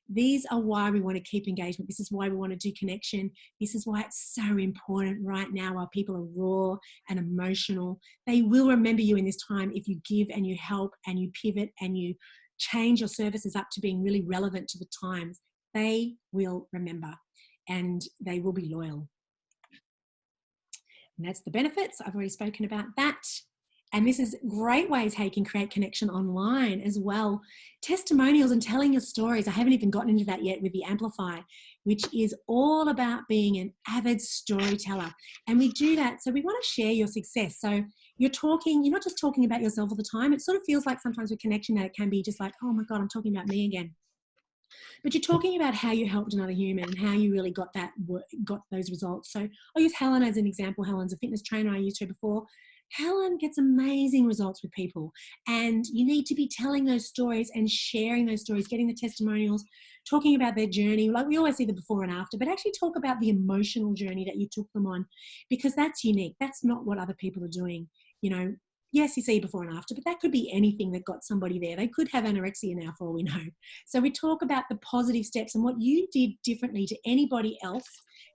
These are why we want to keep engagement. This is why we want to do connection. This is why it's so important right now while people are raw and emotional. They will remember you in this time if you give and you help and you pivot and you change your services up to being really relevant to the times. They will remember and they will be loyal. And that's the benefits. I've already spoken about that. And this is great ways how you can create connection online as well. Testimonials and telling your stories. I haven't even gotten into that yet with the Amplify, which is all about being an avid storyteller. And we do that. So we want to share your success. So you're not just talking about yourself all the time. It sort of feels like sometimes with connection that it can be just like, oh my God, I'm talking about me again. But you're talking about how you helped another human and how you really got those results. So I'll use Helen as an example. Helen's a fitness trainer. I used her before. Helen gets amazing results with people, and you need to be telling those stories and sharing those stories, getting the testimonials, talking about their journey. Like we always see the before and after, but actually talk about the emotional journey that you took them on, because that's unique. That's not what other people are doing. You know, yes, you see before and after, but that could be anything that got somebody there. They could have anorexia now for all we know. So we talk about the positive steps and what you did differently to anybody else,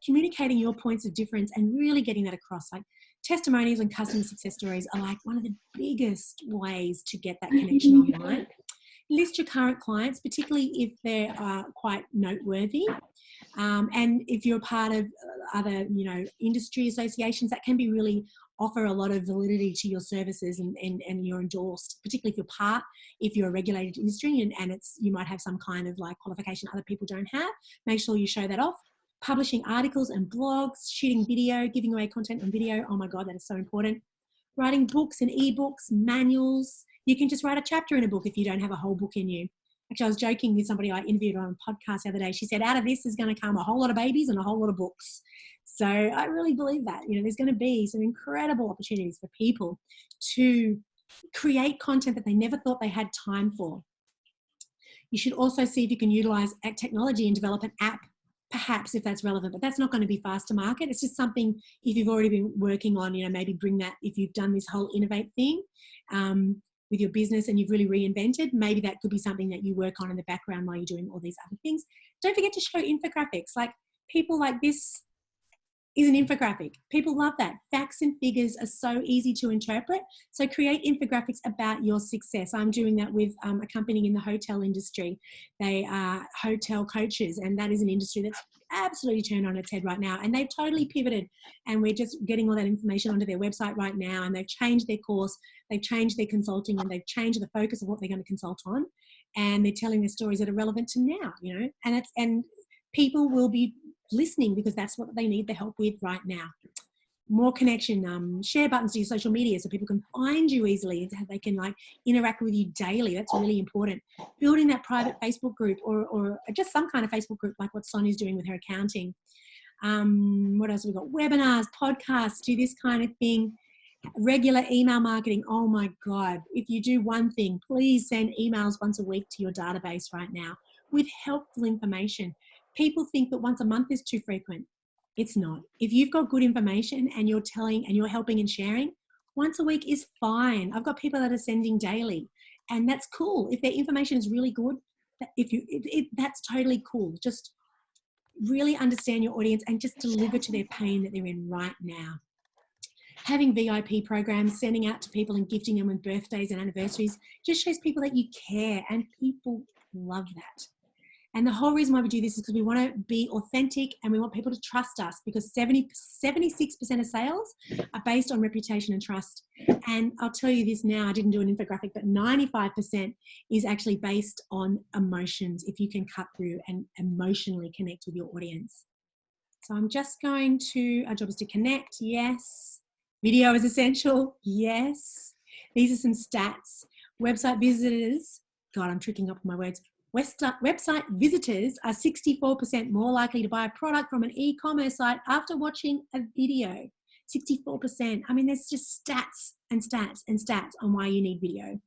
communicating your points of difference and really getting that across. Like testimonials and customer success stories are like one of the biggest ways to get that connection online. List your current clients, particularly if they're quite noteworthy. And if you're part of other, industry associations, that can be really offer a lot of validity to your services and you're endorsed, particularly if you're a regulated industry and you might have some kind of like qualification other people don't have. Make sure you show that off. Publishing articles and blogs, shooting video, giving away content on video. Oh my God, that is so important. Writing books and ebooks, manuals. You can just write a chapter in a book if you don't have a whole book in you. Actually, I was joking with somebody I interviewed on a podcast the other day. She said, out of this is going to come a whole lot of babies and a whole lot of books. So I really believe that, there's going to be some incredible opportunities for people to create content that they never thought they had time for. You should also see if you can utilize technology and develop an app, perhaps, if that's relevant, but that's not going to be fast to market. It's just something, if you've already been working on, maybe bring that, if you've done this whole innovate thing with your business and you've really reinvented, maybe that could be something that you work on in the background while you're doing all these other things. Don't forget to show infographics. Like people like this is an infographic. People love that. Facts and figures are so easy to interpret. So create infographics about your success. I'm doing that with a company in the hotel industry. They are hotel coaches, and that is an industry that's absolutely turned on its head right now. And they've totally pivoted, and we're just getting all that information onto their website right now. And they've changed their course, they've changed their consulting, and they've changed the focus of what they're going to consult on. And they're telling their stories that are relevant to now, you know, and people will be listening because that's what they need the help with right now. More connection, share buttons to your social media so people can find you easily, and they can like interact with you daily. That's really important. Building that private Facebook group or just some kind of Facebook group like what Sonia's doing with her accounting. What else have we got? Webinars, podcasts, do this kind of thing. Regular email marketing. Oh my God. If you do one thing, please send emails once a week to your database right now with helpful information. People think that once a month is too frequent. It's not. If you've got good information and you're telling and you're helping and sharing, once a week is fine. I've got people that are sending daily, and that's cool. If their information is really good, that's totally cool. Just really understand your audience and just deliver to their pain that they're in right now. Having VIP programs, sending out to people and gifting them with birthdays and anniversaries just shows people that you care, and people love that. And the whole reason why we do this is because we want to be authentic and we want people to trust us, because 76% of sales are based on reputation and trust. And I'll tell you this now, I didn't do an infographic, but 95% is actually based on emotions, if you can cut through and emotionally connect with your audience. So I'm just going to, our job is to connect, yes. Video is essential, yes. These are some stats. Website visitors, God, I'm tricking up my words. Website visitors are 64% more likely to buy a product from an e-commerce site after watching a video. 64%. I mean, there's just stats and stats and stats on why you need video.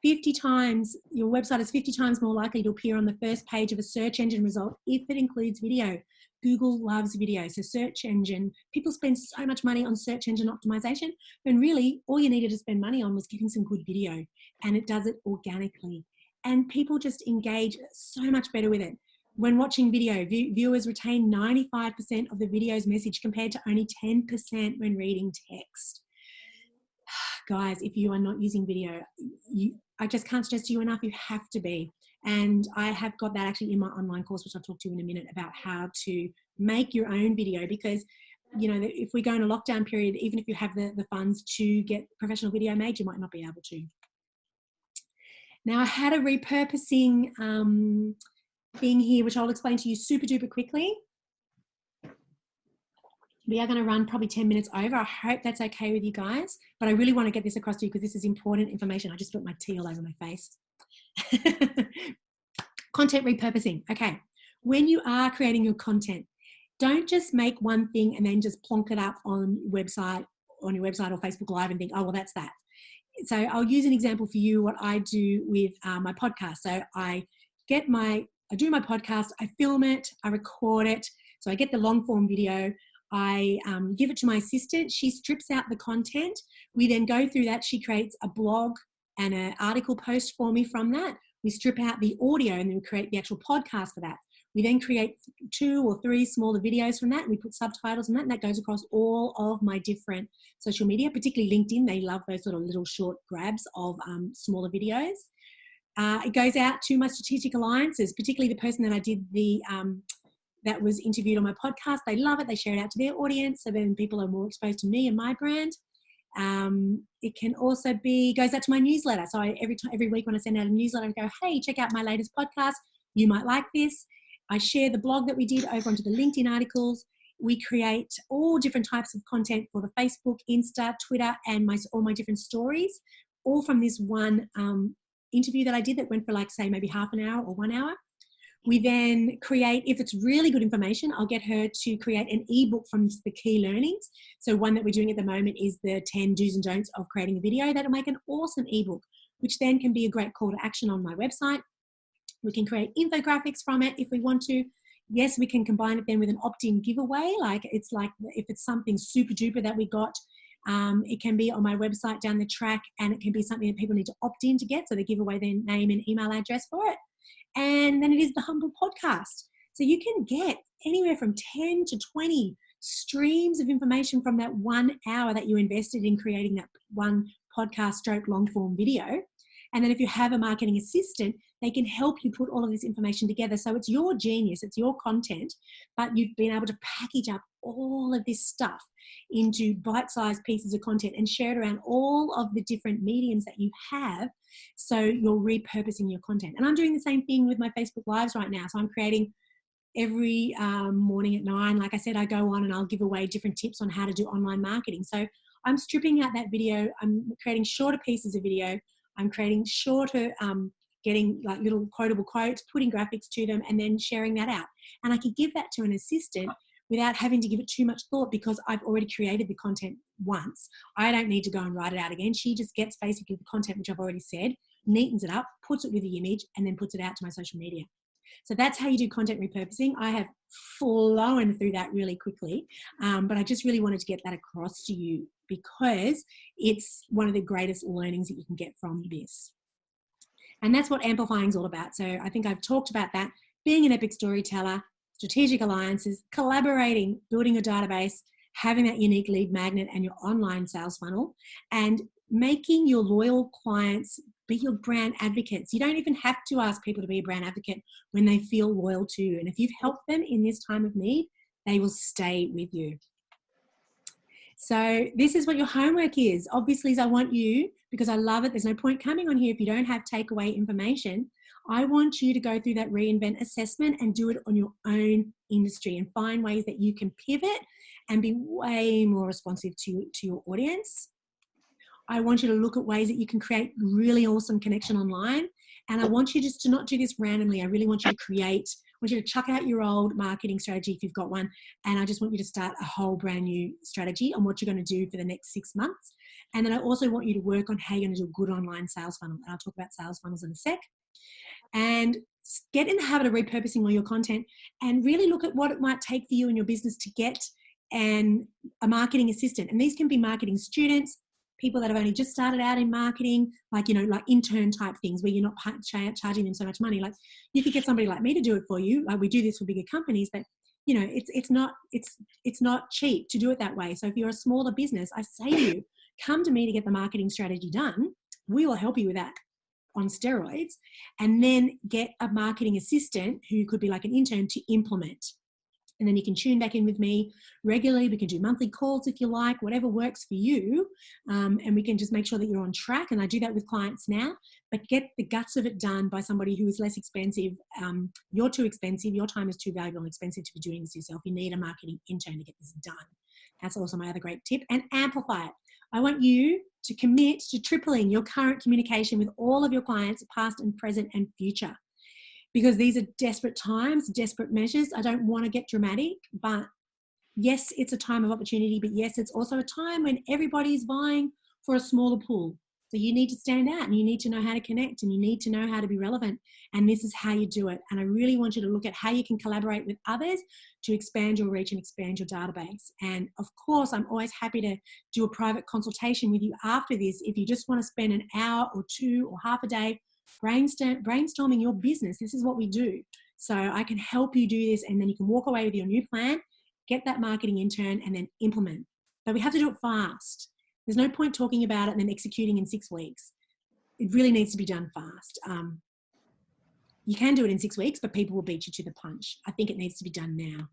50 times, your website is 50 times more likely to appear on the first page of a search engine result if it includes video. Google loves video. So search engine, people spend so much money on search engine optimization, when really all you needed to spend money on was getting some good video, and it does it organically. And people just engage so much better with it. When watching video, viewers retain 95% of the video's message compared to only 10% when reading text. Guys, if you are not using video, I just can't stress to you enough, you have to be. And I have got that actually in my online course, which I'll talk to you in a minute, about how to make your own video, because you know, if we go in a lockdown period, even if you have the funds to get professional video made, you might not be able to. Now, I had a repurposing thing here, which I'll explain to you super duper quickly. We are going to run probably 10 minutes over. I hope that's okay with you guys, but I really want to get this across to you because this is important information. I just put my tea all over my face. Content repurposing. Okay. When you are creating your content, don't just make one thing and then just plonk it up on your website or Facebook Live and think, oh, well, that's that. So I'll use an example for you, what I do with my podcast. So I do my podcast, I film it, I record it. So I get the long form video, I give it to my assistant. She strips out the content. We then go through that. She creates a blog and an article post for me from that. We strip out the audio and then we create the actual podcast for that. We then create 2 or 3 smaller videos from that, and we put subtitles on that, and that goes across all of my different social media, particularly LinkedIn. They love those sort of little short grabs of smaller videos. It goes out to my strategic alliances, particularly the person that I did that was interviewed on my podcast. They love it. They share it out to their audience, so then people are more exposed to me and my brand. It can also goes out to my newsletter. So every week when I send out a newsletter, I go, hey, check out my latest podcast. You might like this. I share the blog that we did over onto the LinkedIn articles. We create all different types of content for the Facebook, Insta, Twitter, and all my different stories, all from this one interview that I did that went for, like, say, maybe half an hour or 1 hour. We then create, if it's really good information, I'll get her to create an ebook from the key learnings. So one that we're doing at the moment is the 10 do's and don'ts of creating a video. That'll make an awesome ebook, which then can be a great call to action on my website. We can create infographics from it if we want to. Yes, we can combine it then with an opt-in giveaway. Like if it's something super duper that we got, it can be on my website down the track, and it can be something that people need to opt in to get. So they give away their name and email address for it. And then it is the Humble Podcast. So you can get anywhere from 10 to 20 streams of information from that 1 hour that you invested in creating that one podcast stroke long form video. And then if you have a marketing assistant, they can help you put all of this information together. So it's your genius, it's your content, but you've been able to package up all of this stuff into bite-sized pieces of content and share it around all of the different mediums that you have. So you're repurposing your content. And I'm doing the same thing with my Facebook Lives right now. So I'm creating every morning at 9. Like I said, I go on and I'll give away different tips on how to do online marketing. So I'm stripping out that video. I'm creating shorter pieces of video. I'm creating shorter, getting like little quotable quotes, putting graphics to them, and then sharing that out. And I can give that to an assistant without having to give it too much thought because I've already created the content once. I don't need to go and write it out again. She just gets basically the content, which I've already said, neatens it up, puts it with the image, and then puts it out to my social media. So that's how you do content repurposing. I have flown through that really quickly, but I just really wanted to get that across to you because it's one of the greatest learnings that you can get from this. And that's what amplifying is all about. So I think I've talked about that, being an epic storyteller, strategic alliances, collaborating, building a database, having that unique lead magnet and your online sales funnel, and making your loyal clients be your brand advocates. You don't even have to ask people to be a brand advocate when they feel loyal to you. And if you've helped them in this time of need, they will stay with you. So this is what your homework is. Obviously, I want you, because I love it, there's no point coming on here if you don't have takeaway information. I want you to go through that reinvent assessment and do it on your own industry and find ways that you can pivot and be way more responsive to your audience. I want you to look at ways that you can create really awesome connection online. And I want you just to not do this randomly. I really want you to create, I want you to chuck out your old marketing strategy if you've got one. And I just want you to start a whole brand new strategy on what you're going to do for the next 6 months. And then I also want you to work on how you're going to do a good online sales funnel. And I'll talk about sales funnels in a sec. And get in the habit of repurposing all your content and really look at what it might take for you and your business to get a marketing assistant. And these can be marketing students, people that have only just started out in marketing, like, you know, like intern type things where you're not charging them so much money. Like you could get somebody like me to do it for you. Like we do this for bigger companies, but you know, it's not cheap to do it that way. So if you're a smaller business, I say to you, come to me to get the marketing strategy done. We will help you with that on steroids, and then get a marketing assistant who could be like an intern to implement. And then you can tune back in with me regularly. We can do monthly calls if you like, whatever works for you. And we can just make sure that you're on track. And I do that with clients now, but get the guts of it done by somebody who is less expensive. You're too expensive. Your time is too valuable and expensive to be doing this yourself. You need a marketing intern to get this done. That's also my other great tip. And amplify it. I want you to commit to tripling your current communication with all of your clients, past and present and future. Because these are desperate times, desperate measures. I don't want to get dramatic, but yes, it's a time of opportunity, but yes, it's also a time when everybody's vying for a smaller pool. So you need to stand out and you need to know how to connect and you need to know how to be relevant. And this is how you do it. And I really want you to look at how you can collaborate with others to expand your reach and expand your database. And of course, I'm always happy to do a private consultation with you after this. If you just want to spend an hour or two or half a day brainstorming your business, this is what we do. So I can help you do this, and then you can walk away with your new plan, get that marketing intern, and then implement. But we have to do it fast. There's no point talking about it and then executing in 6 weeks. It really needs to be done fast. You can do it in 6 weeks, but people will beat you to the punch. I think it needs to be done now.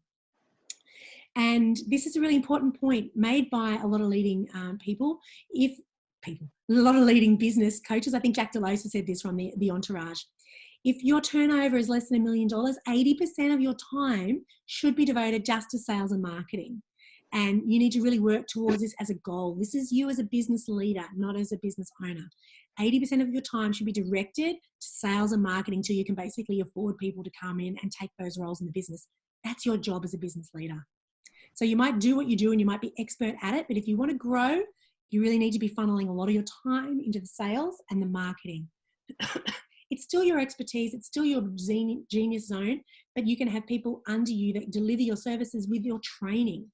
And this is a really important point made by a lot of leading people. A lot of leading business coaches. I think Jack Delosa said this from the Entourage. If your turnover is less than $1 million, 80% of your time should be devoted just to sales and marketing. And you need to really work towards this as a goal. This is you as a business leader, not as a business owner. 80% of your time should be directed to sales and marketing till you can basically afford people to come in and take those roles in the business. That's your job as a business leader. So you might do what you do and you might be expert at it, but if you want to grow, you really need to be funneling a lot of your time into the sales and the marketing. It's still your expertise. It's still your genius zone, but you can have people under you that deliver your services with your training.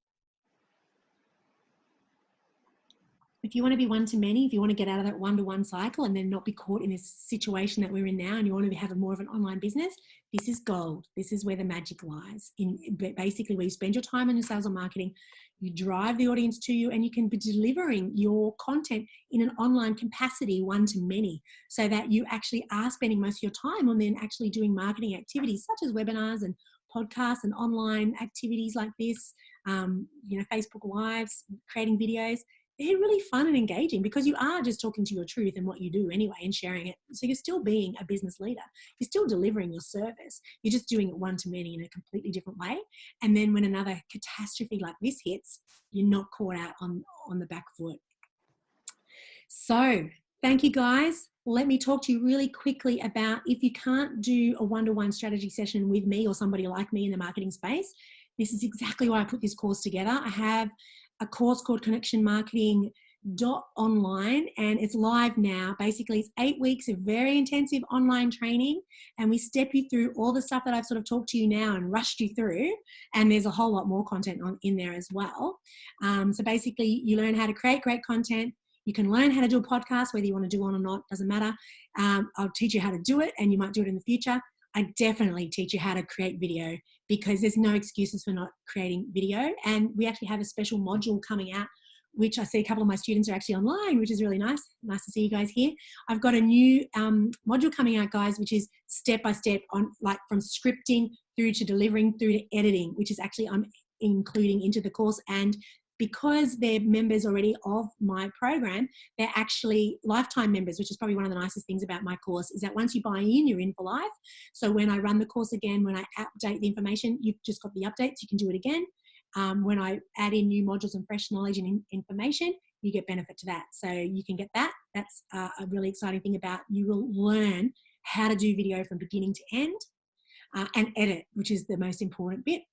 if you want to be one-to-many, if you want to get out of that one-to-one cycle and then not be caught in this situation that we're in now, and you want to have more of an online business, this is gold. This is where the magic lies. In basically where you spend your time on your sales and marketing, you drive the audience to you, and you can be delivering your content in an online capacity, one-to-many, so that you actually are spending most of your time on then actually doing marketing activities such as webinars and podcasts and online activities like this, Facebook Lives, creating videos. They're really fun and engaging because you are just talking to your truth and what you do anyway and sharing it. So you're still being a business leader. You're still delivering your service. You're just doing it one-to-many in a completely different way. And then when another catastrophe like this hits, you're not caught out on the back foot. So thank you, guys. Let me talk to you really quickly about if you can't do a one-to-one strategy session with me or somebody like me in the marketing space, this is exactly why I put this course together. I have a course called Connection Marketing .online, and it's live now. Basically, it's 8 weeks of very intensive online training, and we step you through all the stuff that I've sort of talked to you now and rushed you through, and there's a whole lot more content in there as well. So basically, you learn how to create great content. You can learn how to do a podcast, whether you want to do one or not, doesn't matter. I'll teach you how to do it, and you might do it in the future. I definitely teach you how to create video, because there's no excuses for not creating video. And we actually have a special module coming out, which I see a couple of my students are actually online, which is really nice. Nice to see you guys here. I've got a new module coming out, guys, which is step-by-step on, like, from scripting through to delivering through to editing, which is actually I'm including into the course. And because they're members already of my program, they're actually lifetime members, which is probably one of the nicest things about my course, is that once you buy in, you're in for life. So when I run the course again, when I update the information, you've just got the updates, you can do it again. When I add in new modules and fresh knowledge and information, you get benefit to that. So you can get that. That's a really exciting thing about, you will learn how to do video from beginning to end and edit, which is the most important bit.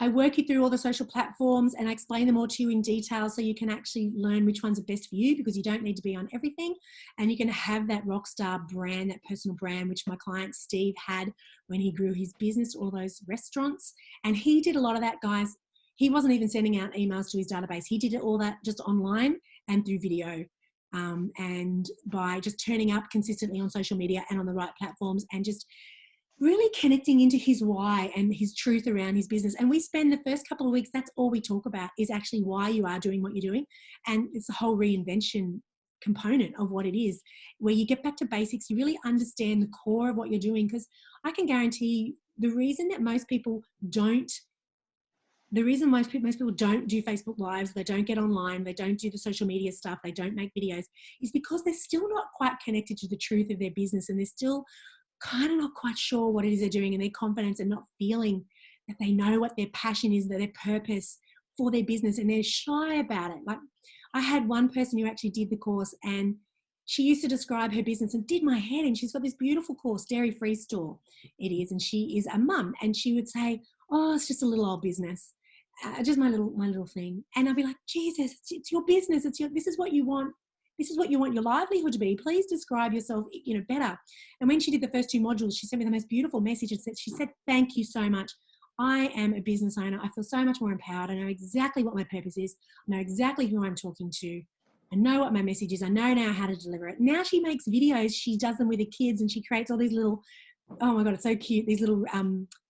I work you through all the social platforms and I explain them all to you in detail so you can actually learn which ones are best for you, because you don't need to be on everything, and you can have that rock star brand, that personal brand, which my client Steve had when he grew his business, all those restaurants. And he did a lot of that, guys. He wasn't even sending out emails to his database. He did all that just online and through video. And by just turning up consistently on social media and on the right platforms and just really connecting into his why and his truth around his business. And we spend the first couple of weeks, that's all we talk about, is actually why you are doing what you're doing. And it's the whole reinvention component of what it is, where you get back to basics, you really understand the core of what you're doing. Because I can guarantee the reason that most people don't do Facebook Lives, they don't get online, they don't do the social media stuff, they don't make videos, is because they're still not quite connected to the truth of their business, and they're still kind of not quite sure what it is they're doing, and their confidence and not feeling that they know what their passion is, that their purpose for their business, and they're shy about it. Like, I had one person who actually did the course, and she used to describe her business and did my head, and she's got this beautiful course, dairy-free store it is, and she is a mum, and she would say, oh, it's just a little old business, just my little thing. And I'd be like, Jesus, it's your business, this is what you want. This is what you want your livelihood to be. Please describe yourself, better. And when she did the first 2 modules, she sent me the most beautiful message. She said, thank you so much. I am a business owner. I feel so much more empowered. I know exactly what my purpose is. I know exactly who I'm talking to. I know what my message is. I know now how to deliver it. Now she makes videos. She does them with her kids, and she creates all these little, oh my God, it's so cute. These little,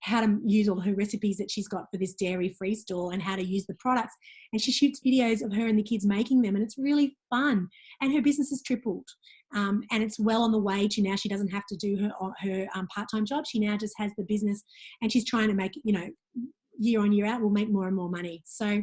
how to use all her recipes that she's got for this dairy-free store and how to use the products. And she shoots videos of her and the kids making them, and it's really fun. And her business has tripled. And it's well on the way to, now she doesn't have to do her part-time job. She now just has the business, and she's trying to make, year on year out, will make more and more money. So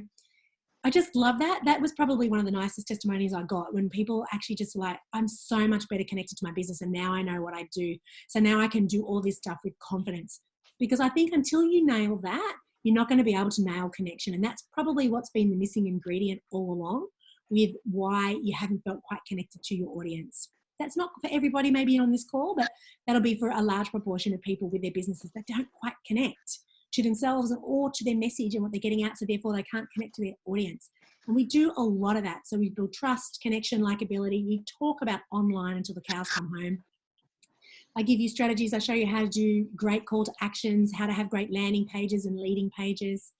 I just love that. That was probably one of the nicest testimonies I got, when people actually just like, I'm so much better connected to my business, and now I know what I do. So now I can do all this stuff with confidence. Because I think until you nail that, you're not going to be able to nail connection. And that's probably what's been the missing ingredient all along, with why you haven't felt quite connected to your audience. That's not for everybody maybe on this call, but that'll be for a large proportion of people with their businesses that don't quite connect to themselves or to their message and what they're getting out, so therefore they can't connect to their audience. And we do a lot of that. So we build trust, connection, likability. We talk about online until the cows come home. I give you strategies. I show you how to do great call to actions, how to have great landing pages and leading pages.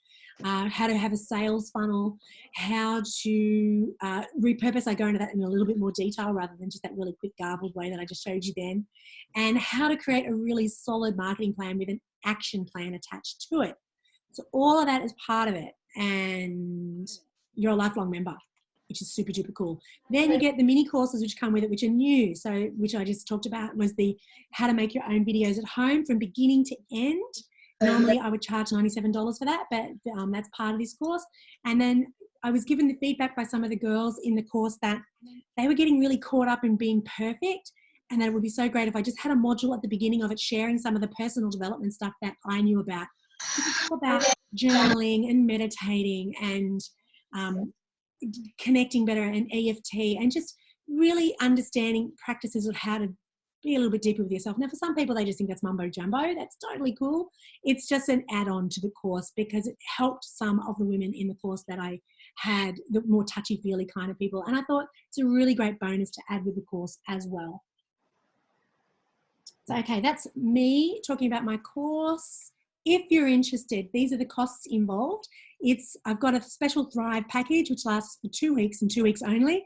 how to have a sales funnel, how to repurpose. I go into that in a little bit more detail rather than just that really quick garbled way that I just showed you then, and how to create a really solid marketing plan with an action plan attached to it. So all of that is part of it, and you're a lifelong member, which is super duper cool. Then you get the mini courses which come with it, which are new. So which I just talked about was the how to make your own videos at home from beginning to end. Normally I would charge $97 for that, but that's part of this course. And then I was given the feedback by some of the girls in the course that they were getting really caught up in being perfect, and that it would be so great if I just had a module at the beginning of it sharing some of the personal development stuff that I knew about. It's all about journaling and meditating and connecting better and EFT and just really understanding practices of how to be a little bit deeper with yourself. Now, for some people, they just think that's mumbo jumbo. That's totally cool. It's just an add-on to the course because it helped some of the women in the course that I had, the more touchy-feely kind of people. And I thought it's a really great bonus to add with the course as well. So, okay, that's me talking about my course. If you're interested, these are the costs involved. I've got a special Thrive package which lasts for 2 weeks and 2 weeks only.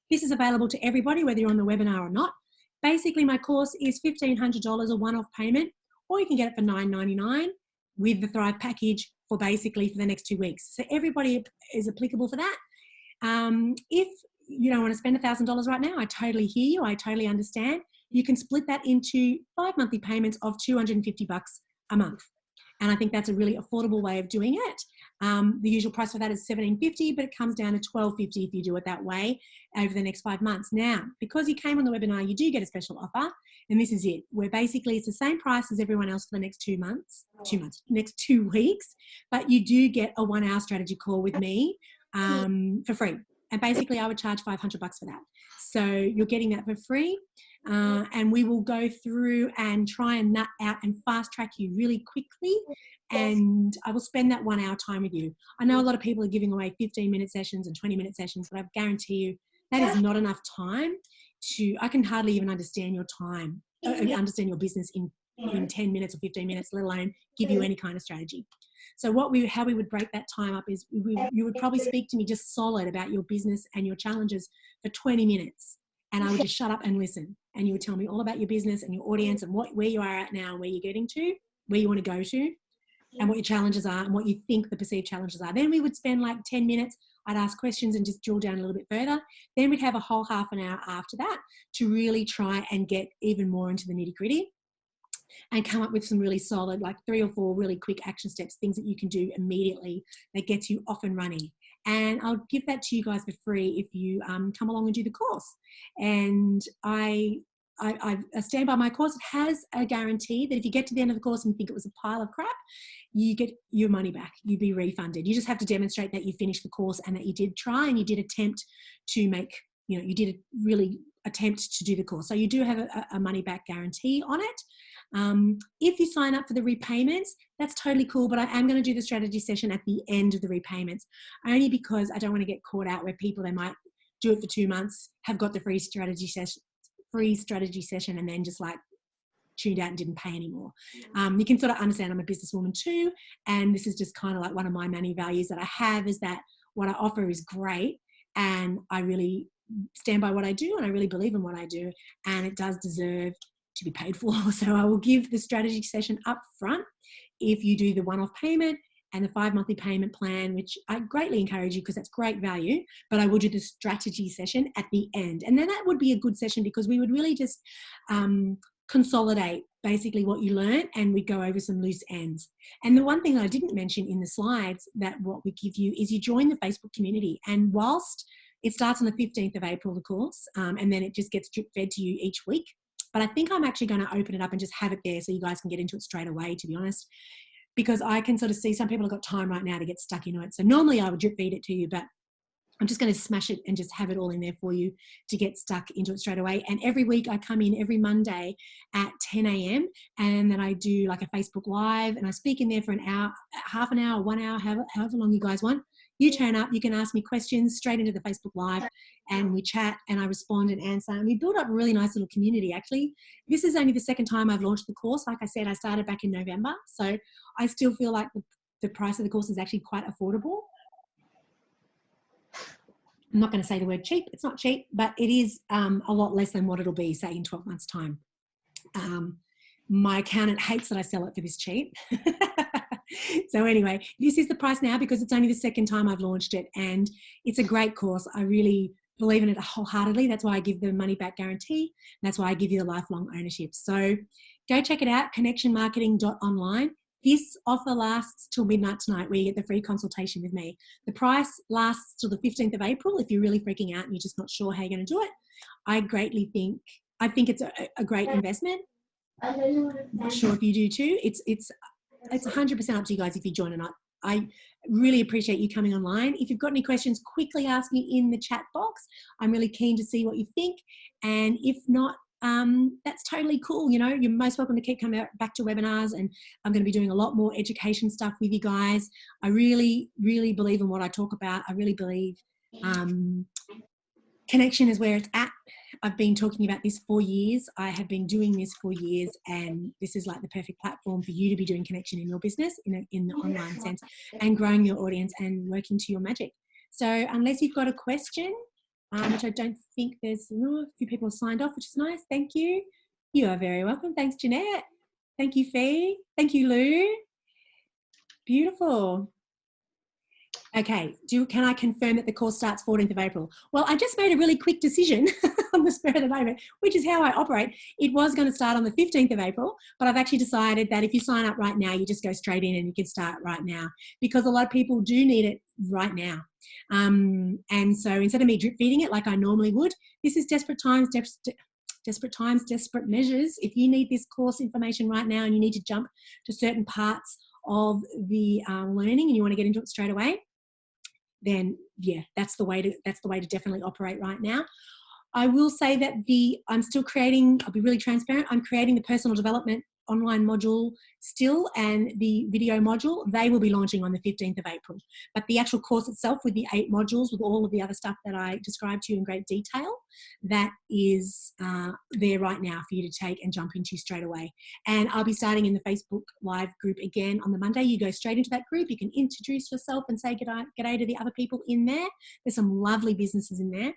This is available to everybody, whether you're on the webinar or not. Basically, my course is $1,500, a one-off payment, or you can get it for $9.99 with the Thrive package for basically for the next 2 weeks. So everybody is applicable for that. If you don't want to spend $1,000 right now, I totally hear you. I totally understand. You can split that into 5 monthly payments of $250 a month. And I think that's a really affordable way of doing it. The usual price for that is $1,750, but it comes down to $1,250 if you do it that way over the next 5 months. Now, because you came on the webinar, you do get a special offer, and this is it, where basically it's the same price as everyone else for the next next 2 weeks, but you do get a 1-hour strategy call with me for free. And basically I would charge $500 for that. So you're getting that for free. And we will go through and try and nut out and fast track you really quickly. And I will spend that 1 hour time with you. I know a lot of people are giving away 15-minute sessions and 20-minute sessions, but I guarantee you that is not enough time I can hardly even understand your time, understand your business in 10 minutes or 15 minutes, let alone give you any kind of strategy. So how we would break that time up is you would probably speak to me just solid about your business and your challenges for 20 minutes. And I would just shut up and listen. And you would tell me all about your business and your audience and where you are at now, where you're getting to, where you want to go to, and what your challenges are and what you think the perceived challenges are. Then we would spend like 10 minutes. I'd ask questions and just drill down a little bit further. Then we'd have a whole half an hour after that to really try and get even more into the nitty-gritty and come up with some really solid, like 3 or 4 really quick action steps, things that you can do immediately that gets you off and running. And I'll give that to you guys for free if you come along and do the course. And I stand by my course. It has a guarantee that if you get to the end of the course and you think it was a pile of crap, you get your money back. You'd be refunded. You just have to demonstrate that you finished the course and that you did try and you did attempt to make, you did really attempt to do the course. So you do have a money back guarantee on it. If you sign up for the repayments, that's totally cool, but I am going to do the strategy session at the end of the repayments, only because I don't want to get caught out where people, they might do it for 2 months, have got the free strategy session and then just like tuned out and didn't pay anymore. You can sort of understand I'm a businesswoman too, and this is just kind of like one of my many values that I have, is that what I offer is great and I really stand by what I do and I really believe in what I do, and it does deserve to be paid for. So I will give the strategy session up front if you do the one-off payment and the 5 monthly payment plan, which I greatly encourage you because that's great value, but I will do the strategy session at the end. And then that would be a good session because we would really just consolidate basically what you learned and we go over some loose ends. And the one thing that I didn't mention in the slides, that what we give you is you join the Facebook community, and whilst it starts on the 15th of April, the course, and then it just gets drip fed to you each week. But I think I'm actually going to open it up and just have it there so you guys can get into it straight away, to be honest, because I can sort of see some people have got time right now to get stuck into it. So normally I would drip feed it to you, but I'm just going to smash it and just have it all in there for you to get stuck into it straight away. And every week I come in every Monday at 10 a.m. and then I do like a Facebook Live and I speak in there for an hour, half an hour, 1 hour, however long you guys want. You turn up, you can ask me questions straight into the Facebook Live and we chat and I respond and answer. And we build up a really nice little community, actually. This is only the second time I've launched the course. Like I said, I started back in November. So I still feel like the price of the course is actually quite affordable. I'm not going to say the word cheap. It's not cheap, but it is a lot less than what it'll be, say, in 12 months' time. My accountant hates that I sell it for this cheap. So anyway, this is the price now because it's only the second time I've launched it, and it's a great course. I really believe in it wholeheartedly. That's why I give the money back guarantee. That's why I give you the lifelong ownership. So go check it out, connectionmarketing.online. This offer lasts till midnight tonight, where you get the free consultation with me. The price lasts till the 15th of April if you're really freaking out and you're just not sure how you're going to do it. I think it's a great investment. I'm not sure if you do too. It's 100% up to you guys if you join or not. I really appreciate you coming online. If you've got any questions, quickly ask me in the chat box. I'm really keen to see what you think. And if not, that's totally cool. You know, you're most welcome to keep coming back to webinars, and I'm going to be doing a lot more education stuff with you guys. I really, really believe in what I talk about. I really believe connection is where it's at. I've been talking about this for years. I have been doing this for years, and this is like the perfect platform for you to be doing connection in your business in the online sense, and growing your audience and working to your magic. So unless you've got a question, which I don't think there's, a few people have signed off, which is nice. Thank you. You are very welcome. Thanks, Jeanette. Thank you, Fee. Thank you, Lou. Beautiful. Okay, can I confirm that the course starts 14th of April? Well, I just made a really quick decision on the spur of the moment, which is how I operate. It was going to start on the 15th of April, but I've actually decided that if you sign up right now, you just go straight in and you can start right now, because a lot of people do need it right now. And so instead of me drip feeding it like I normally would, this is desperate times, desperate measures. If you need this course information right now and you need to jump to certain parts of the learning and you want to get into it straight away, then yeah, that's the way to definitely operate right now. I will say that I'm still creating, I'll be really transparent, I'm creating the personal development online module still, and the video module, they will be launching on the 15th of April. But the actual course itself, with the 8 modules, with all of the other stuff that I described to you in great detail, that is there right now for you to take and jump into straight away. And I'll be starting in the Facebook Live group again on the Monday. You go straight into that group. You can introduce yourself and say g'day to the other people in there. There's some lovely businesses in there.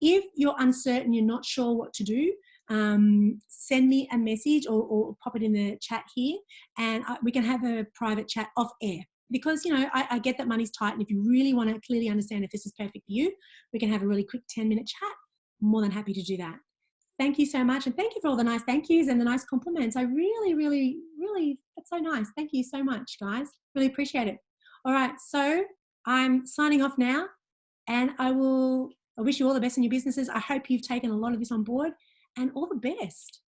If you're uncertain, you're not sure what to do, send me a message or pop it in the chat here, and we can have a private chat off air, because, you know, I get that money's tight, and if you really want to clearly understand if this is perfect for you, we can have a really quick 10-minute chat. I'm more than happy to do that. Thank you so much, and thank you for all the nice thank yous and the nice compliments. I really, really, really, that's so nice. Thank you so much, guys. Really appreciate it. All right, so I'm signing off now, and I wish you all the best in your businesses. I hope you've taken a lot of this on board, and all the best.